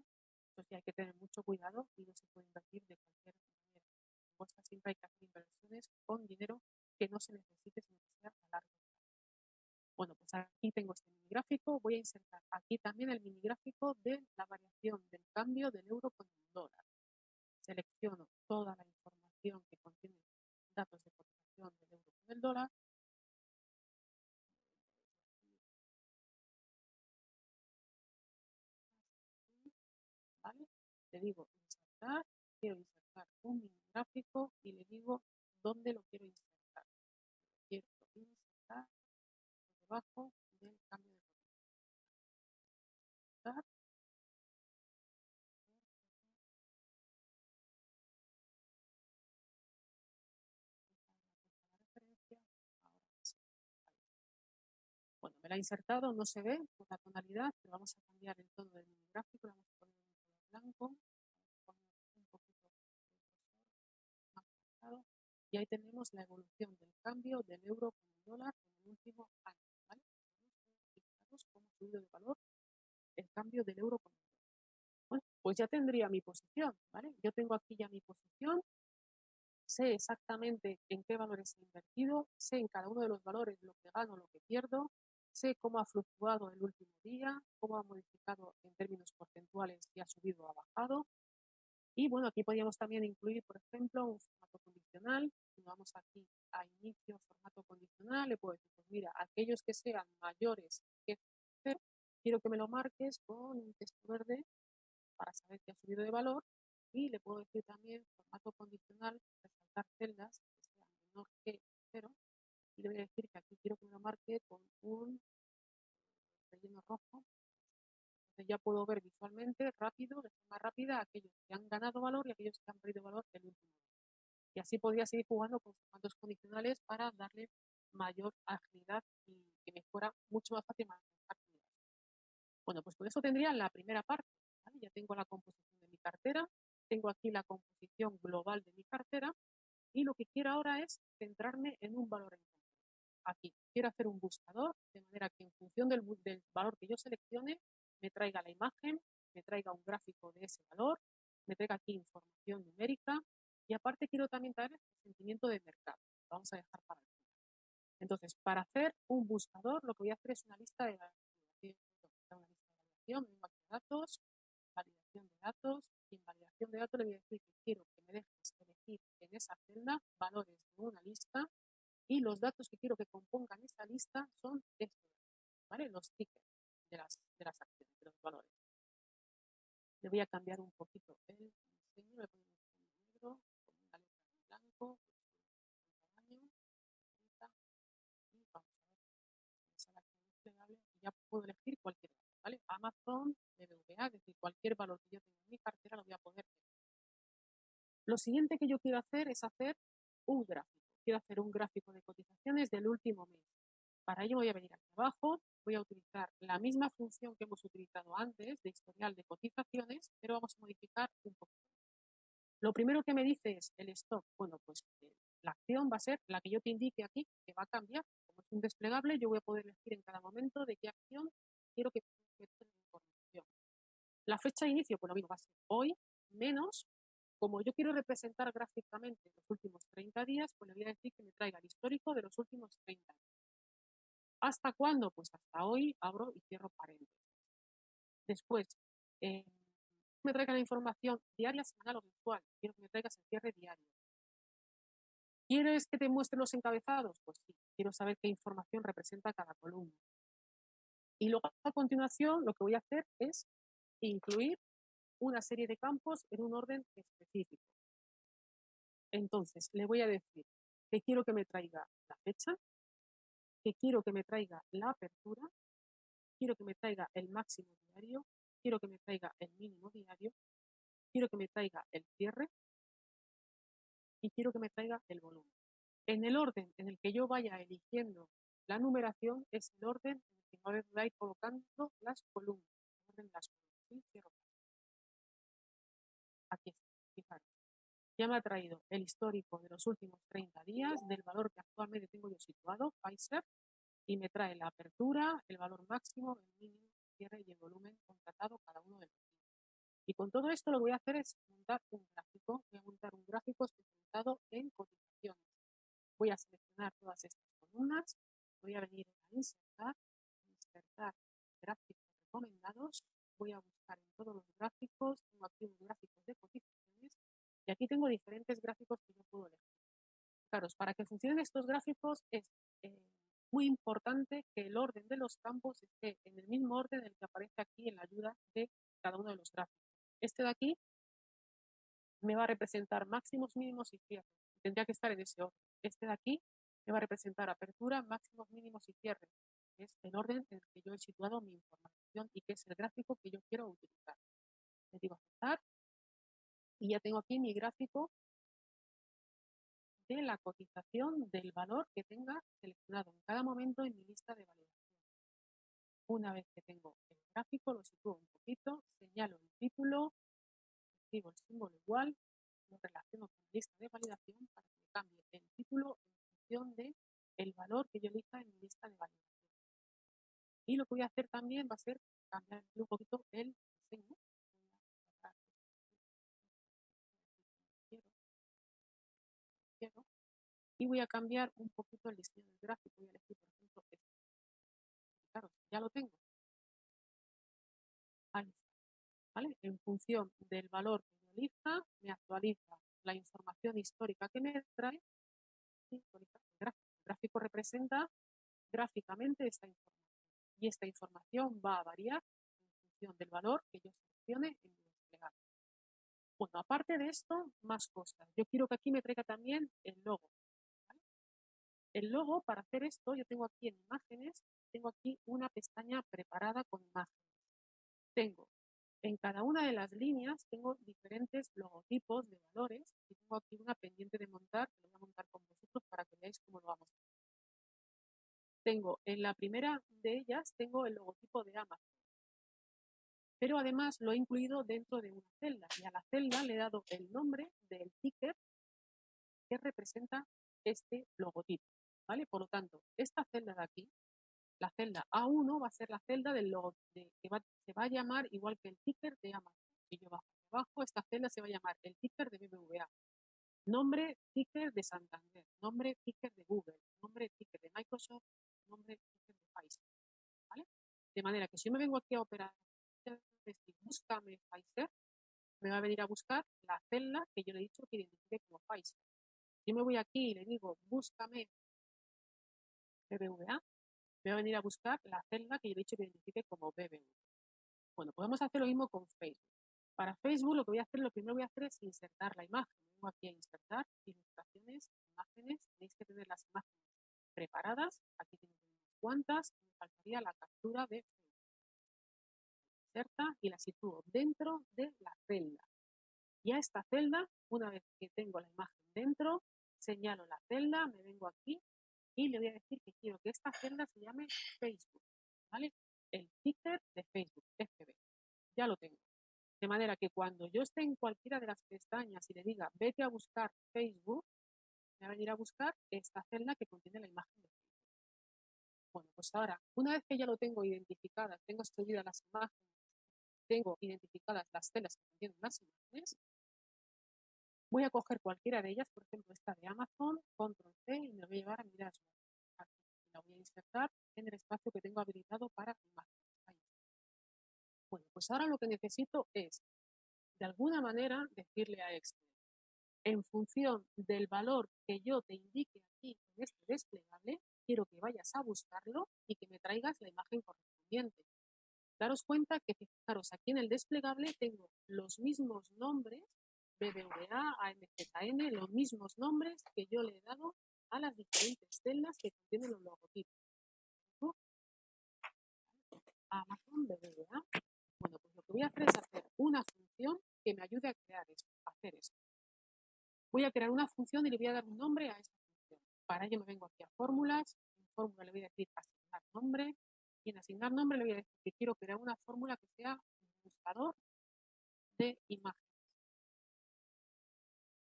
Entonces, hay que tener mucho cuidado y no se puede invertir de cualquier manera. En bolsa siempre hay que hacer inversiones con dinero que no se necesite, sino que sea a largo plazo. Bueno, pues aquí tengo este mini gráfico. Voy a insertar aquí también el mini gráfico de la variación del cambio del euro con el dólar. Selecciono toda la información que contiene datos de cotización del euro con el dólar. ¿Vale? Le digo insertar, quiero insertar un mini gráfico y le digo dónde lo quiero insertar. Quiero insertar debajo del cambio de cotización. Bueno, me la ha insertado, no se ve por la tonalidad, pero vamos a cambiar el tono de mi gráfico, le vamos a poner un color blanco, vamos a poner un poquito de grosor más marcado, y ahí tenemos la evolución del cambio del euro con el dólar en el último año, ¿vale? Fijaros cómo ha subido de valor el cambio del euro con el dólar. Bueno, pues ya tendría mi posición, ¿vale? Yo tengo aquí ya mi posición, sé exactamente en qué valores he invertido, sé en cada uno de los valores lo que gano, lo que pierdo, sé cómo ha fluctuado el último día, cómo ha modificado en términos porcentuales, si ha subido o ha bajado. Y bueno, aquí podríamos también incluir, por ejemplo, un formato condicional. Si vamos aquí a inicio, formato condicional, le puedo decir, pues mira, aquellos que sean mayores que 0, quiero que me lo marques con un texto verde para saber que ha subido de valor. Y le puedo decir también formato condicional, resaltar celdas que sean menor que 0. Y le voy a decir que aquí quiero que me lo marque con un relleno rojo. Entonces ya puedo ver visualmente, rápido, de forma rápida, aquellos que han ganado valor y aquellos que han perdido valor el último día. Y así podría seguir jugando con formatos condicionales para darle mayor agilidad y que me fuera mucho más fácil manejar actividades. Bueno, pues con eso tendría la primera parte, ¿vale? Ya tengo la composición de mi cartera, tengo aquí la composición global de mi cartera y lo que quiero ahora es centrarme en un valor en concreto. Aquí quiero hacer un buscador de manera que en función del valor que yo seleccione me traiga la imagen, me traiga un gráfico de ese valor, me traiga aquí información numérica y aparte quiero también traer el sentimiento de mercado. Lo vamos a dejar para el final. Entonces, para hacer un buscador, lo que voy a hacer es una lista de validación. Una lista de validación, me vengo aquí a datos, validación de datos, y en validación de datos le voy a decir que quiero que me dejes elegir en esa celda valores de una lista y los datos que quiero que compongan esa lista son estos, ¿vale? Los tickets de las acciones, de los valores. Le voy a cambiar un poquito el diseño, le ponemos un negro, con una letra en blanco, el tamaño, 30, y vamos a ver, esa acción desplegable, y ya puedo elegir cualquier valor, ¿vale? Amazon, BBVA, es decir, cualquier valor que yo tenga en mi cartera lo voy a poder ver. Lo siguiente que yo quiero hacer es hacer un gráfico. Quiero hacer un gráfico de cotizaciones del último mes. Para ello voy a venir aquí abajo, voy a utilizar la misma función que hemos utilizado antes de historial de cotizaciones, pero vamos a modificar un poquito. Lo primero que me dice es el stock. Bueno, pues la acción va a ser la que yo te indique aquí, que va a cambiar. Como es un desplegable, yo voy a poder elegir en cada momento de qué acción quiero que me la información. La fecha de inicio, pues lo mismo, va a ser hoy, menos, como yo quiero representar gráficamente los últimos 30 días, pues le voy a decir que me traiga el histórico de los últimos 30 días. ¿Hasta cuándo? Pues hasta hoy, abro y cierro paréntesis. Después, me traiga la información diaria, semanal o mensual. Quiero que me traigas el cierre diario. ¿Quieres que te muestre los encabezados? Pues sí, quiero saber qué información representa cada columna. Y luego, a continuación, lo que voy a hacer es incluir una serie de campos en un orden específico. Entonces, le voy a decir que quiero que me traiga la fecha, que quiero que me traiga la apertura, quiero que me traiga el máximo diario, quiero que me traiga el mínimo diario, quiero que me traiga el cierre y quiero que me traiga el volumen. En el orden en el que yo vaya eligiendo la numeración es el orden en el que voy a ir colocando las columnas. El orden de las columnas. Aquí está, fijaros. Ya me ha traído el histórico de los últimos 30 días del valor que actualmente tengo yo situado, Pfizer, y me trae la apertura, el valor máximo, el mínimo, el cierre y el volumen contratado cada uno de los días. Y con todo esto lo que voy a hacer es montar un gráfico. Voy a montar un gráfico especializado en cotizaciones. Voy a seleccionar todas estas columnas, voy a venir a insertar gráficos recomendados, voy a buscar en todos los gráficos, tengo aquí unos gráficos de cotizaciones y aquí tengo diferentes gráficos que yo puedo elegir. Claro, para que funcionen estos gráficos es muy importante que el orden de los campos esté en el mismo orden en el que aparece aquí en la ayuda de cada uno de los gráficos. Este de aquí me va a representar máximos, mínimos y cierres. Tendría que estar en ese orden. Este de aquí me va a representar apertura, máximos, mínimos y cierres. Es el orden en el que yo he situado mi información y que es el gráfico que yo quiero utilizar. Le digo aceptar y ya tengo aquí mi gráfico de la cotización del valor que tenga seleccionado en cada momento en mi lista de validación. Una vez que tengo el gráfico, lo sitúo un poquito, señalo el título, escribo el símbolo igual, lo relaciono con lista de validación para que me cambie el título en función de el valor que yo elija en mi lista de validación. Y lo que voy a hacer también va a ser cambiar un poquito el diseño. Y voy a cambiar un poquito el diseño del gráfico. Voy a elegir, por ejemplo, este. Claro, ya lo tengo. Ahí está, ¿vale? En función del valor que yo elija, me actualiza la información histórica que me trae y actualiza el gráfico. El gráfico representa gráficamente esta información. Y esta información va a variar en función del valor que yo seleccione en mi desplegable. Bueno, aparte de esto, más cosas. Yo quiero que aquí me traiga también el logo. ¿Vale? El logo, para hacer esto, yo tengo aquí en imágenes, tengo aquí una pestaña preparada con imágenes. Tengo en cada una de las líneas, tengo diferentes logotipos de valores y tengo aquí una pendiente de montar, que lo voy a montar con vosotros para que veáis cómo lo vamos a hacer. Tengo en la primera de ellas, tengo el logotipo de Amazon, pero además lo he incluido dentro de una celda y a la celda le he dado el nombre del ticker que representa este logotipo, ¿vale? Por lo tanto, esta celda de aquí, la celda A1 va a ser la celda del logo, se va a llamar igual que el ticker de Amazon. Si yo bajo abajo, esta celda se va a llamar el ticker de BBVA, nombre ticker de Santander, nombre ticker de Google, nombre ticker de Microsoft, nombre ticker de Pfizer, ¿vale? De manera que si yo me vengo aquí a operar, búscame Pfizer, me va a venir a buscar la celda que yo le he dicho que identifique como Pfizer. Yo me voy aquí y le digo, búscame BBVA, me va a venir a buscar la celda que yo le he dicho que identifique como BBVA. Bueno, podemos hacer lo mismo con Facebook. Para Facebook lo que voy a hacer, lo primero que voy a hacer es insertar la imagen. Vengo aquí a insertar, ilustraciones, imágenes. Tenéis que tener las imágenes preparadas. Aquí tenéis unas cuantas. Me faltaría la captura de Facebook. Inserta y la sitúo dentro de la celda. Y a esta celda, una vez que tengo la imagen dentro, señalo la celda, me vengo aquí y le voy a decir que quiero que esta celda se llame Facebook, ¿vale? El ticker de Facebook, FB. Ya lo tengo. De manera que cuando yo esté en cualquiera de las pestañas y le diga vete a buscar Facebook, me va a venir a buscar esta celda que contiene la imagen de Facebook. Bueno, pues ahora, una vez que ya lo tengo identificada, tengo estudiadas las imágenes, tengo identificadas las celdas que contienen las imágenes, voy a coger cualquiera de ellas, por ejemplo esta de Amazon, control C y me voy a llevar a mi dashboard. Aquí la voy a insertar en el espacio que tengo habilitado para imágenes. Ahí. Bueno, pues ahora lo que necesito es, de alguna manera, decirle a Excel, en función del valor que yo te indique aquí en este desplegable, quiero que vayas a buscarlo y que me traigas la imagen correspondiente. Daros cuenta que, fijaros, aquí en el desplegable tengo los mismos nombres, BBVA, AMZN, los mismos nombres que yo le he dado a las diferentes celdas que contienen los logotipos. Amazon, BBVA. Bueno, pues lo que voy a hacer es hacer una función que me ayude a crear esto, a hacer esto. Voy a crear una función y le voy a dar un nombre a esta función. Para ello me vengo aquí a fórmulas, en fórmula le voy a decir asignar nombre, y en asignar nombre le voy a decir que quiero crear una fórmula que sea un buscador de imágenes.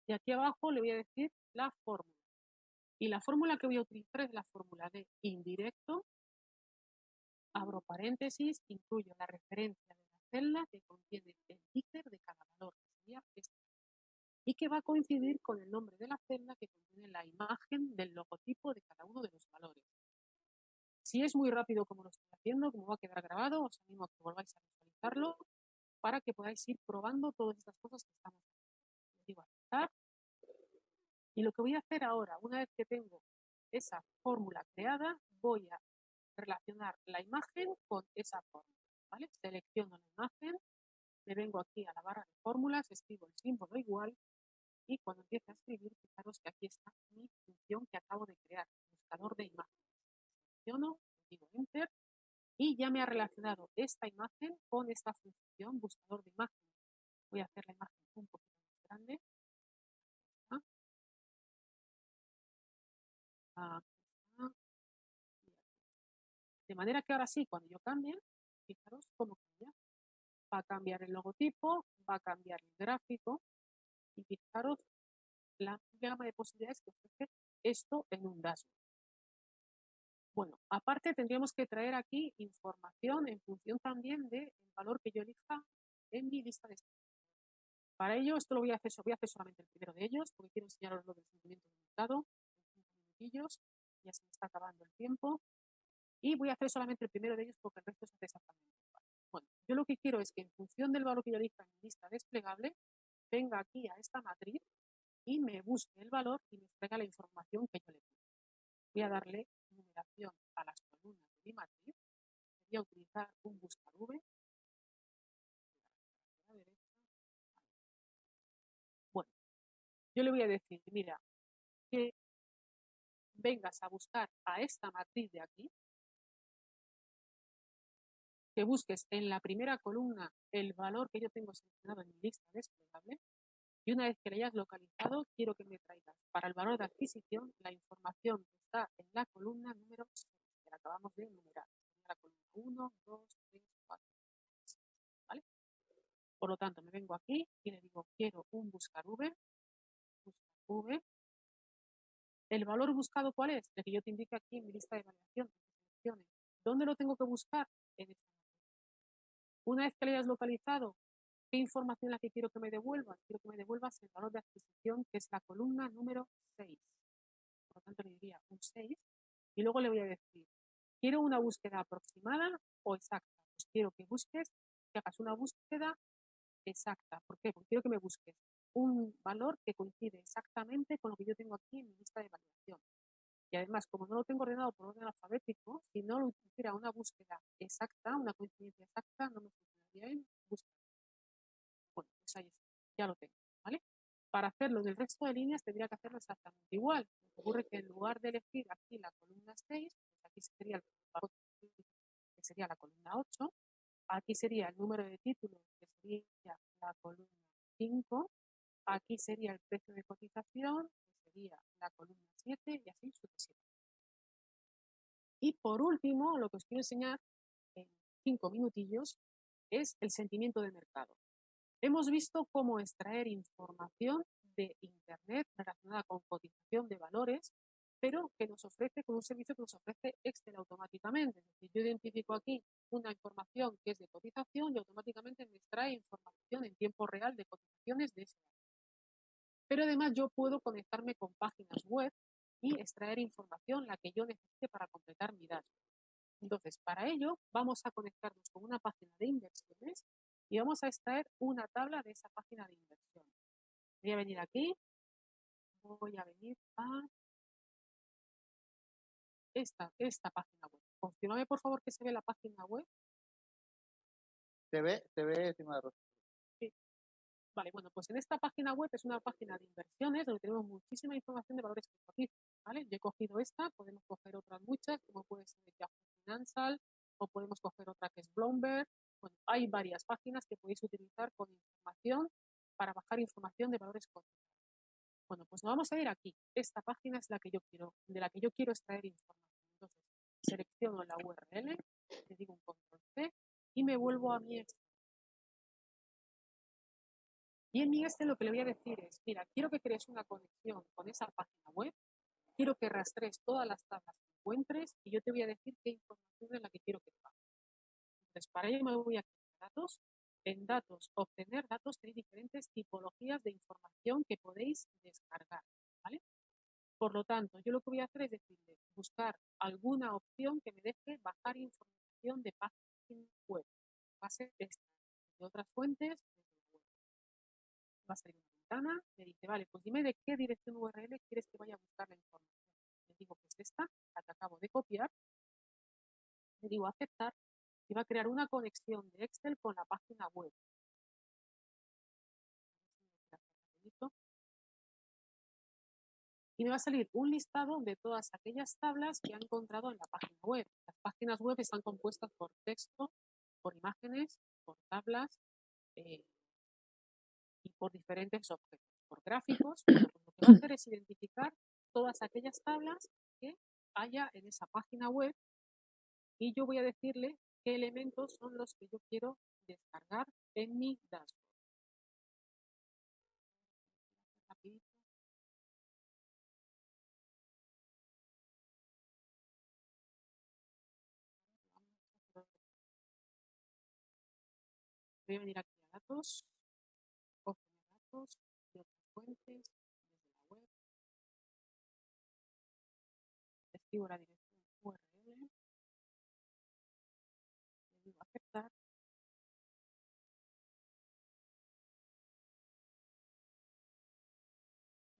Y aquí abajo le voy a decir la fórmula. Y la fórmula que voy a utilizar es la fórmula de indirecto, abro paréntesis, incluyo la referencia de la celda que contiene el ticker de cada valor, que sería este, y que va a coincidir con el nombre de la celda que contiene la imagen del logotipo de cada uno de los valores. Si es muy rápido como lo estoy haciendo, como va a quedar grabado, os animo a que volváis a visualizarlo para que podáis ir probando todas estas cosas que estamos haciendo. Les digo aceptar. Y lo que voy a hacer ahora, una vez que tengo esa fórmula creada, voy a relacionar la imagen con esa fórmula, ¿vale? Selecciono la imagen, me vengo aquí a la barra de fórmulas, escribo el símbolo igual y cuando empiece a escribir, fijaros que aquí está mi función que acabo de crear, buscador de imágenes. Selecciono, digo Enter y ya me ha relacionado esta imagen con esta función buscador de imágenes. Voy a hacer la imagen un poquito más grande. Aquí está. De manera que ahora sí, cuando yo cambie, fijaros cómo cambia. Va a cambiar el logotipo, va a cambiar el gráfico y fijaros la amplia gama de posibilidades que ofrece esto en un dashboard. Bueno, aparte tendríamos que traer aquí información en función también del valor que yo elija en mi lista de estilos. Para ello, esto lo voy a hacer solamente el primero de ellos, porque quiero enseñaros lo del sentimiento de mercado en 5 minutillos, ya se me está acabando el tiempo, y voy a hacer solamente el primero de ellos porque el resto es exactamente igual. Bueno, yo lo que quiero es que en función del valor que yo elija en mi lista desplegable, venga aquí a esta matriz y me busque el valor y me traiga la información que yo le pido. Voy a darle numeración a las columnas de mi matriz. Voy a utilizar un buscar V. Bueno, yo le voy a decir, mira, que vengas a buscar a esta matriz de aquí, que busques en la primera columna el valor que yo tengo seleccionado en mi lista desplegable, y una vez que lo hayas localizado, quiero que me traigas para el valor de adquisición la información que está en la columna número 6, que la acabamos de enumerar. La columna 1, 2, 3, 4, 5, ¿vale? Por lo tanto, me vengo aquí y le digo, quiero un buscar V. ¿El valor buscado cuál es? El que yo te indique aquí en mi lista de validación. ¿Dónde lo tengo que buscar? En esta matriz. Una vez que lo hayas localizado, ¿qué información es la que quiero que me devuelvas? Quiero que me devuelvas el valor de adquisición, que es la columna número 6. Por lo tanto, le diría un 6. Y luego le voy a decir, ¿quiero una búsqueda aproximada o exacta? Pues quiero que busques, que hagas una búsqueda exacta. ¿Por qué? Porque quiero que me busques un valor que coincide exactamente con lo que yo tengo aquí en mi lista de validación. Y además, como no lo tengo ordenado por orden alfabético, si no lo hiciera una búsqueda exacta, una coincidencia exacta, no me funcionaría en búsqueda. Bueno, pues ahí está, ya lo tengo, ¿vale? Para hacerlo en el resto de líneas tendría que hacerlo exactamente igual. Me ocurre que en lugar de elegir aquí la columna 6, pues aquí sería el valor que sería la columna 8, aquí sería el número de títulos, que sería la columna 5, aquí sería el precio de cotización, que sería la columna 7 y así sucesivamente. Y por último, lo que os quiero enseñar en 5 minutillos es el sentimiento de mercado. Hemos visto cómo extraer información de Internet relacionada con cotización de valores, pero que nos ofrece con un servicio que nos ofrece Excel automáticamente. Es decir, yo identifico aquí una información que es de cotización y automáticamente me extrae información en tiempo real de cotizaciones de ese valor. Pero además yo puedo conectarme con páginas web y extraer información, la que yo necesite para completar mi dashboard. Entonces, para ello, vamos a conectarnos con una página de inversiones y vamos a extraer una tabla de esa página de inversiones. Voy a venir aquí, voy a venir a esta página web. Confírmame, por favor, que se ve la página web. Se ve, estimada Rosa. Sí. Vale, bueno, pues en esta página web es una página de inversiones donde tenemos muchísima información de valores que cotizan, ¿vale? Yo he cogido esta, podemos coger otras muchas, como puede ser Yahoo Financial, o podemos coger otra que es Bloomberg. Bueno, hay varias páginas que podéis utilizar con información para bajar información de valores cotizados. Bueno, pues nos vamos a ir aquí. Esta página es la que yo quiero, de la que yo quiero extraer información. Entonces, selecciono la URL, le digo un control C y me vuelvo a mi Excel. Y en mi Excel lo que le voy a decir es, mira, quiero que crees una conexión con esa página web, quiero que rastrees todas las tablas que encuentres y yo te voy a decir qué información es la que quiero que te haga. Entonces, para ello me voy a datos. En datos, obtener datos, tenéis diferentes tipologías de información que podéis descargar, ¿vale? Por lo tanto, yo lo que voy a hacer es decirle, buscar alguna opción que me deje bajar información de páginas web, base de otras fuentes, va a salir una ventana, me dice, vale, pues dime de qué dirección URL quieres que vaya a buscar la información. Le digo que es esta, la que acabo de copiar, le digo aceptar y va a crear una conexión de Excel con la página web. Y me va a salir un listado de todas aquellas tablas que ha encontrado en la página web. Las páginas web están compuestas por texto, por imágenes, por tablas y por diferentes objetos, por gráficos. Bueno, pues lo que va a hacer es identificar todas aquellas tablas que haya en esa página web y yo voy a decirle qué elementos son los que yo quiero descargar en mi dashboard. Rapidito. Voy a venir aquí a datos, obtener datos de otras fuentes, desde la web, escribo la dirección URL, le digo aceptar,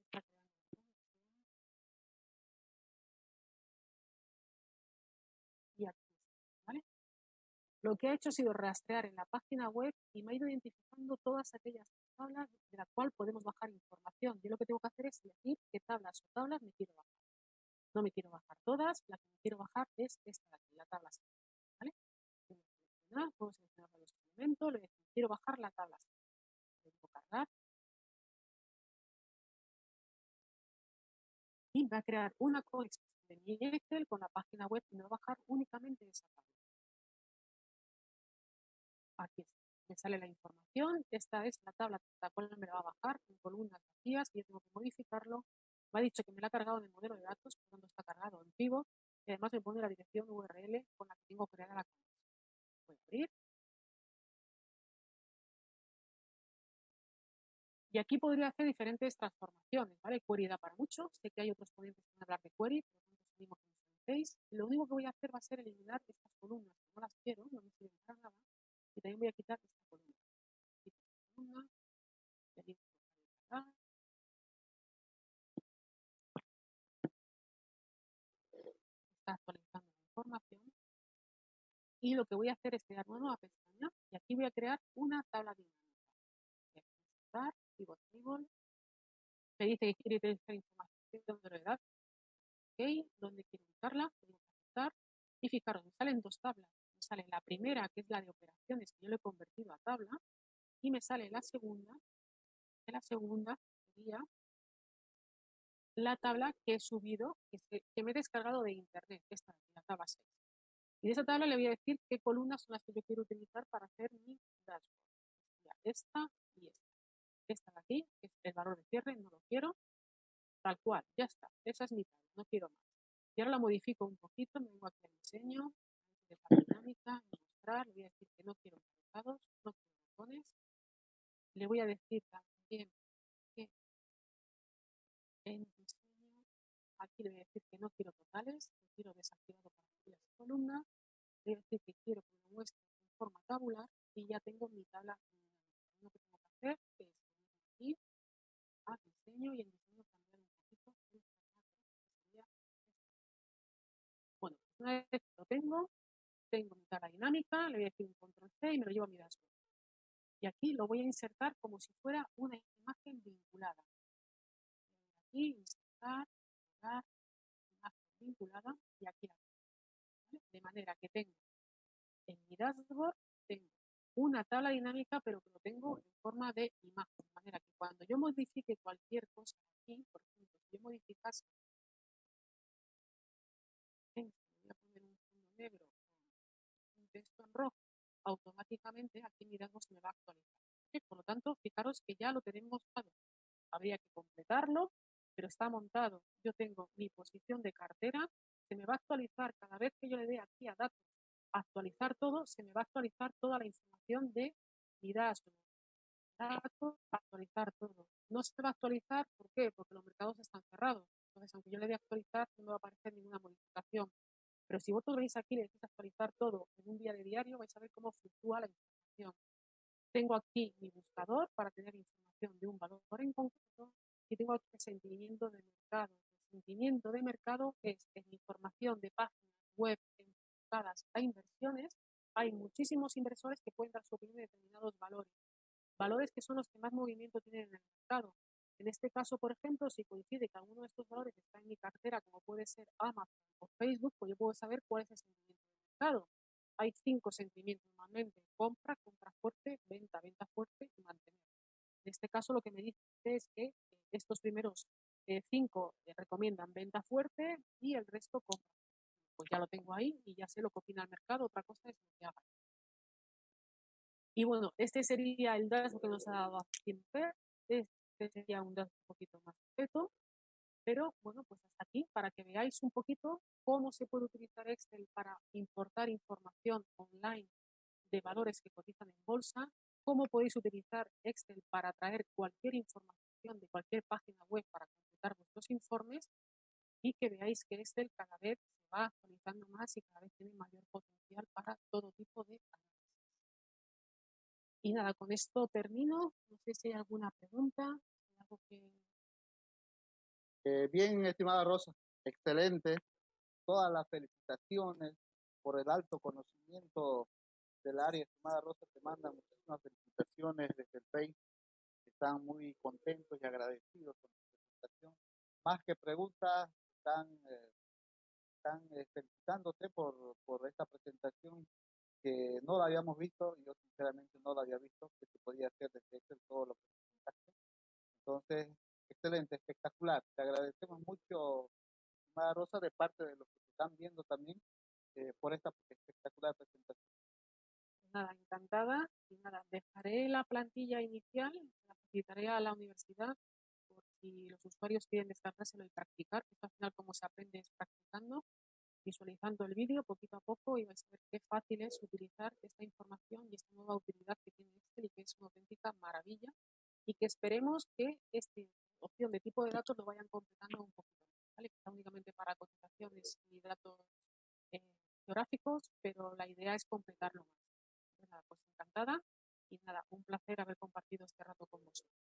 está creando la información y aquí está, ¿vale? Lo que ha hecho ha sido rastrear en la página web y me ha ido identificando todas aquellas tablas de las cuales podemos bajar información. Yo lo que tengo que hacer es elegir qué tablas o tablas me quiero bajar. No me quiero bajar todas, la que me quiero bajar es esta de aquí, la tabla 6, ¿vale? Puedo seleccionar varios elementos, le voy a decir, quiero bajar la tabla 6. Le digo cargar y va a crear una conexión de mi Excel con la página web y me va a bajar únicamente esa tabla. Aquí está. Me sale la información, esta es la tabla la cual me la va a bajar en columnas vacías y yo tengo que modificarlo. Me ha dicho que me la ha cargado en el modelo de datos, por lo tanto está cargado en pivot y además me pone la dirección URL con la que tengo creada la conexión. Voy a abrir. Y aquí podría hacer diferentes transformaciones, ¿vale? Query da para mucho, sé que hay otros ponentes que van a hablar de query, por lo tanto seguimos con los 6. Lo único que voy a hacer va a ser eliminar estas columnas, que no las quiero, no me sirven para nada, y también voy a quitar esta columna. Quito esta columna, le digo cargar. Está actualizando la información y lo que voy a hacer es crear una nueva pestaña y aquí voy a crear una tabla dinámica. Voy a insertar, pivot table, me dice que quiere utilizar información de verdad, ok, ¿dónde quiero ubicarla? Tengo que aceptar y fijaros, me salen dos tablas. Me sale la primera, que es la de operaciones, que yo le he convertido a tabla, y me sale la segunda, que la segunda sería la tabla que he subido, que me he descargado de internet, esta, la tabla 6. Y de esa tabla le voy a decir qué columnas son las que yo quiero utilizar para hacer mi dashboard. Esta y esta. Esta de aquí, que es el valor de cierre, no lo quiero. Tal cual, ya está. Esa es mi tabla, no quiero más. Y ahora la modifico un poquito, me vengo aquí al diseño, de la dinámica, mostrar, le voy a decir que no quiero encabezados, no quiero botones. Le voy a decir también que en diseño, aquí le voy a decir que no quiero totales, que quiero desactivado para filas y columnas. Le voy a decir que quiero que me muestre en forma tabular y ya tengo mi tabla dinámica. Lo que tengo que hacer es venir aquí a diseño y en diseño cambiar un poquito el formato, que sería este. Bueno, una vez que lo tengo mi tabla dinámica, le voy a decir un control C y me lo llevo a mi dashboard. Y aquí lo voy a insertar como si fuera una imagen vinculada. Aquí, insertar, pegar, imagen vinculada y aquí la tengo, ¿vale? De manera que tengo en mi dashboard, tengo una tabla dinámica, pero que lo tengo en forma de imagen. De manera que cuando yo modifique cualquier cosa aquí, por ejemplo, si yo modificase, voy a poner un fondo negro con un texto en rojo, automáticamente aquí mi dashboard se me va a actualizar. Por lo tanto, fijaros que ya lo tenemos montado. Habría que completarlo, pero está montado. Yo tengo mi posición de cartera, se me va a actualizar cada vez que yo le dé aquí a datos, actualizar todo, se me va a actualizar toda la información de mi dashboard. Datos, actualizar todo. No se va a actualizar, ¿por qué? Porque los mercados están cerrados. Entonces, aunque yo le dé actualizar, no me va a aparecer ninguna modificación. Pero si vosotros veis aquí, le decís actualizar todo en un día de diario, vais a ver cómo fluctúa la información. Tengo aquí mi buscador para tener información de un valor en concreto y tengo aquí el sentimiento de mercado. El sentimiento de mercado es en información de páginas web enfocadas a inversiones. Hay muchísimos inversores que pueden dar su opinión de determinados valores. Valores que son los que más movimiento tienen en el mercado. En este caso, por ejemplo, si coincide que alguno de estos valores está en mi cartera, como puede ser Amazon o Facebook, pues yo puedo saber cuál es el sentimiento del mercado. Hay 5 sentimientos normalmente: compra, compra fuerte, venta fuerte y mantener. En este caso lo que me dice es que estos primeros 5 recomiendan venta fuerte y el resto compra. pues ya lo tengo ahí y ya sé lo que opina el mercado. Otra cosa es lo que haga. Y bueno, este sería el dashboard que nos ha dado Actinver. Este sería un dashboard un poquito más completo. Pero bueno, pues hasta aquí para que veáis un poquito cómo se puede utilizar Excel para importar información online de valores que cotizan en bolsa, cómo podéis utilizar Excel para traer cualquier información de cualquier página web para completar vuestros informes y que veáis que Excel cada vez se va actualizando más y cada vez tiene mayor potencial para todo tipo de análisis. Y nada, con esto termino. No sé si hay alguna pregunta, algo que... Bien, estimada Rosa, excelente. Todas las felicitaciones por el alto conocimiento del área. Estimada Rosa, te mandan muchísimas felicitaciones desde el Face. Están muy contentos y agradecidos con tu presentación. Más que preguntas, están felicitándote por esta presentación que no la habíamos visto, y yo sinceramente no la había visto, que se podía hacer desde Excel todo lo que presentaste. Entonces, excelente, espectacular. Te agradecemos mucho, estimada Rosa, de parte de los que te están viendo también, por esta espectacular presentación. Nada, encantada. Y nada, dejaré la plantilla inicial, la facilitaré a la universidad por si los usuarios quieren descargárselo y practicar. Esto al final, como se aprende, es practicando, visualizando el vídeo poquito a poco y vais a ver qué fácil es utilizar esta información y esta nueva utilidad que tiene Excel y que es una auténtica maravilla y que esperemos que esta opción de tipo de datos lo vayan completando un poquito más, ¿vale? Que está únicamente para cotizaciones y datos geográficos, pero la idea es completarlo más. Nada, pues encantada y nada, un placer haber compartido este rato con vosotros.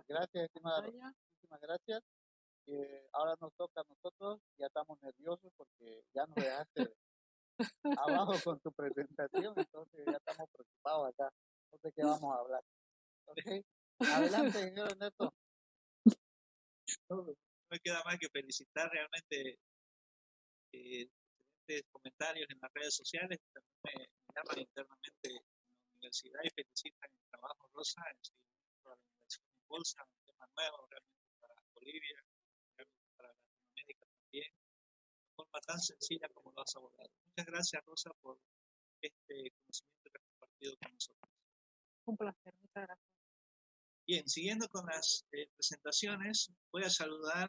Gracias, estimada Rosa. Muchísimas gracias. Ahora nos toca a nosotros, ya estamos nerviosos porque ya nos dejaste abajo con tu presentación, entonces ya estamos preocupados acá, no sé qué vamos a hablar. Okay. Adelante, señor Ernesto. No me queda más que felicitar realmente excelentes comentarios en las redes sociales. También me llaman internamente en la universidad y felicitan el trabajo, Rosa, en seguimiento a la inversión en bolsa, un tema nuevo realmente para Bolivia, realmente para Latinoamérica también, de forma tan sencilla como lo has abordado. Muchas gracias, Rosa, por este conocimiento que has compartido con nosotros. Un placer, muchas gracias. Bien, siguiendo con las presentaciones, voy a saludar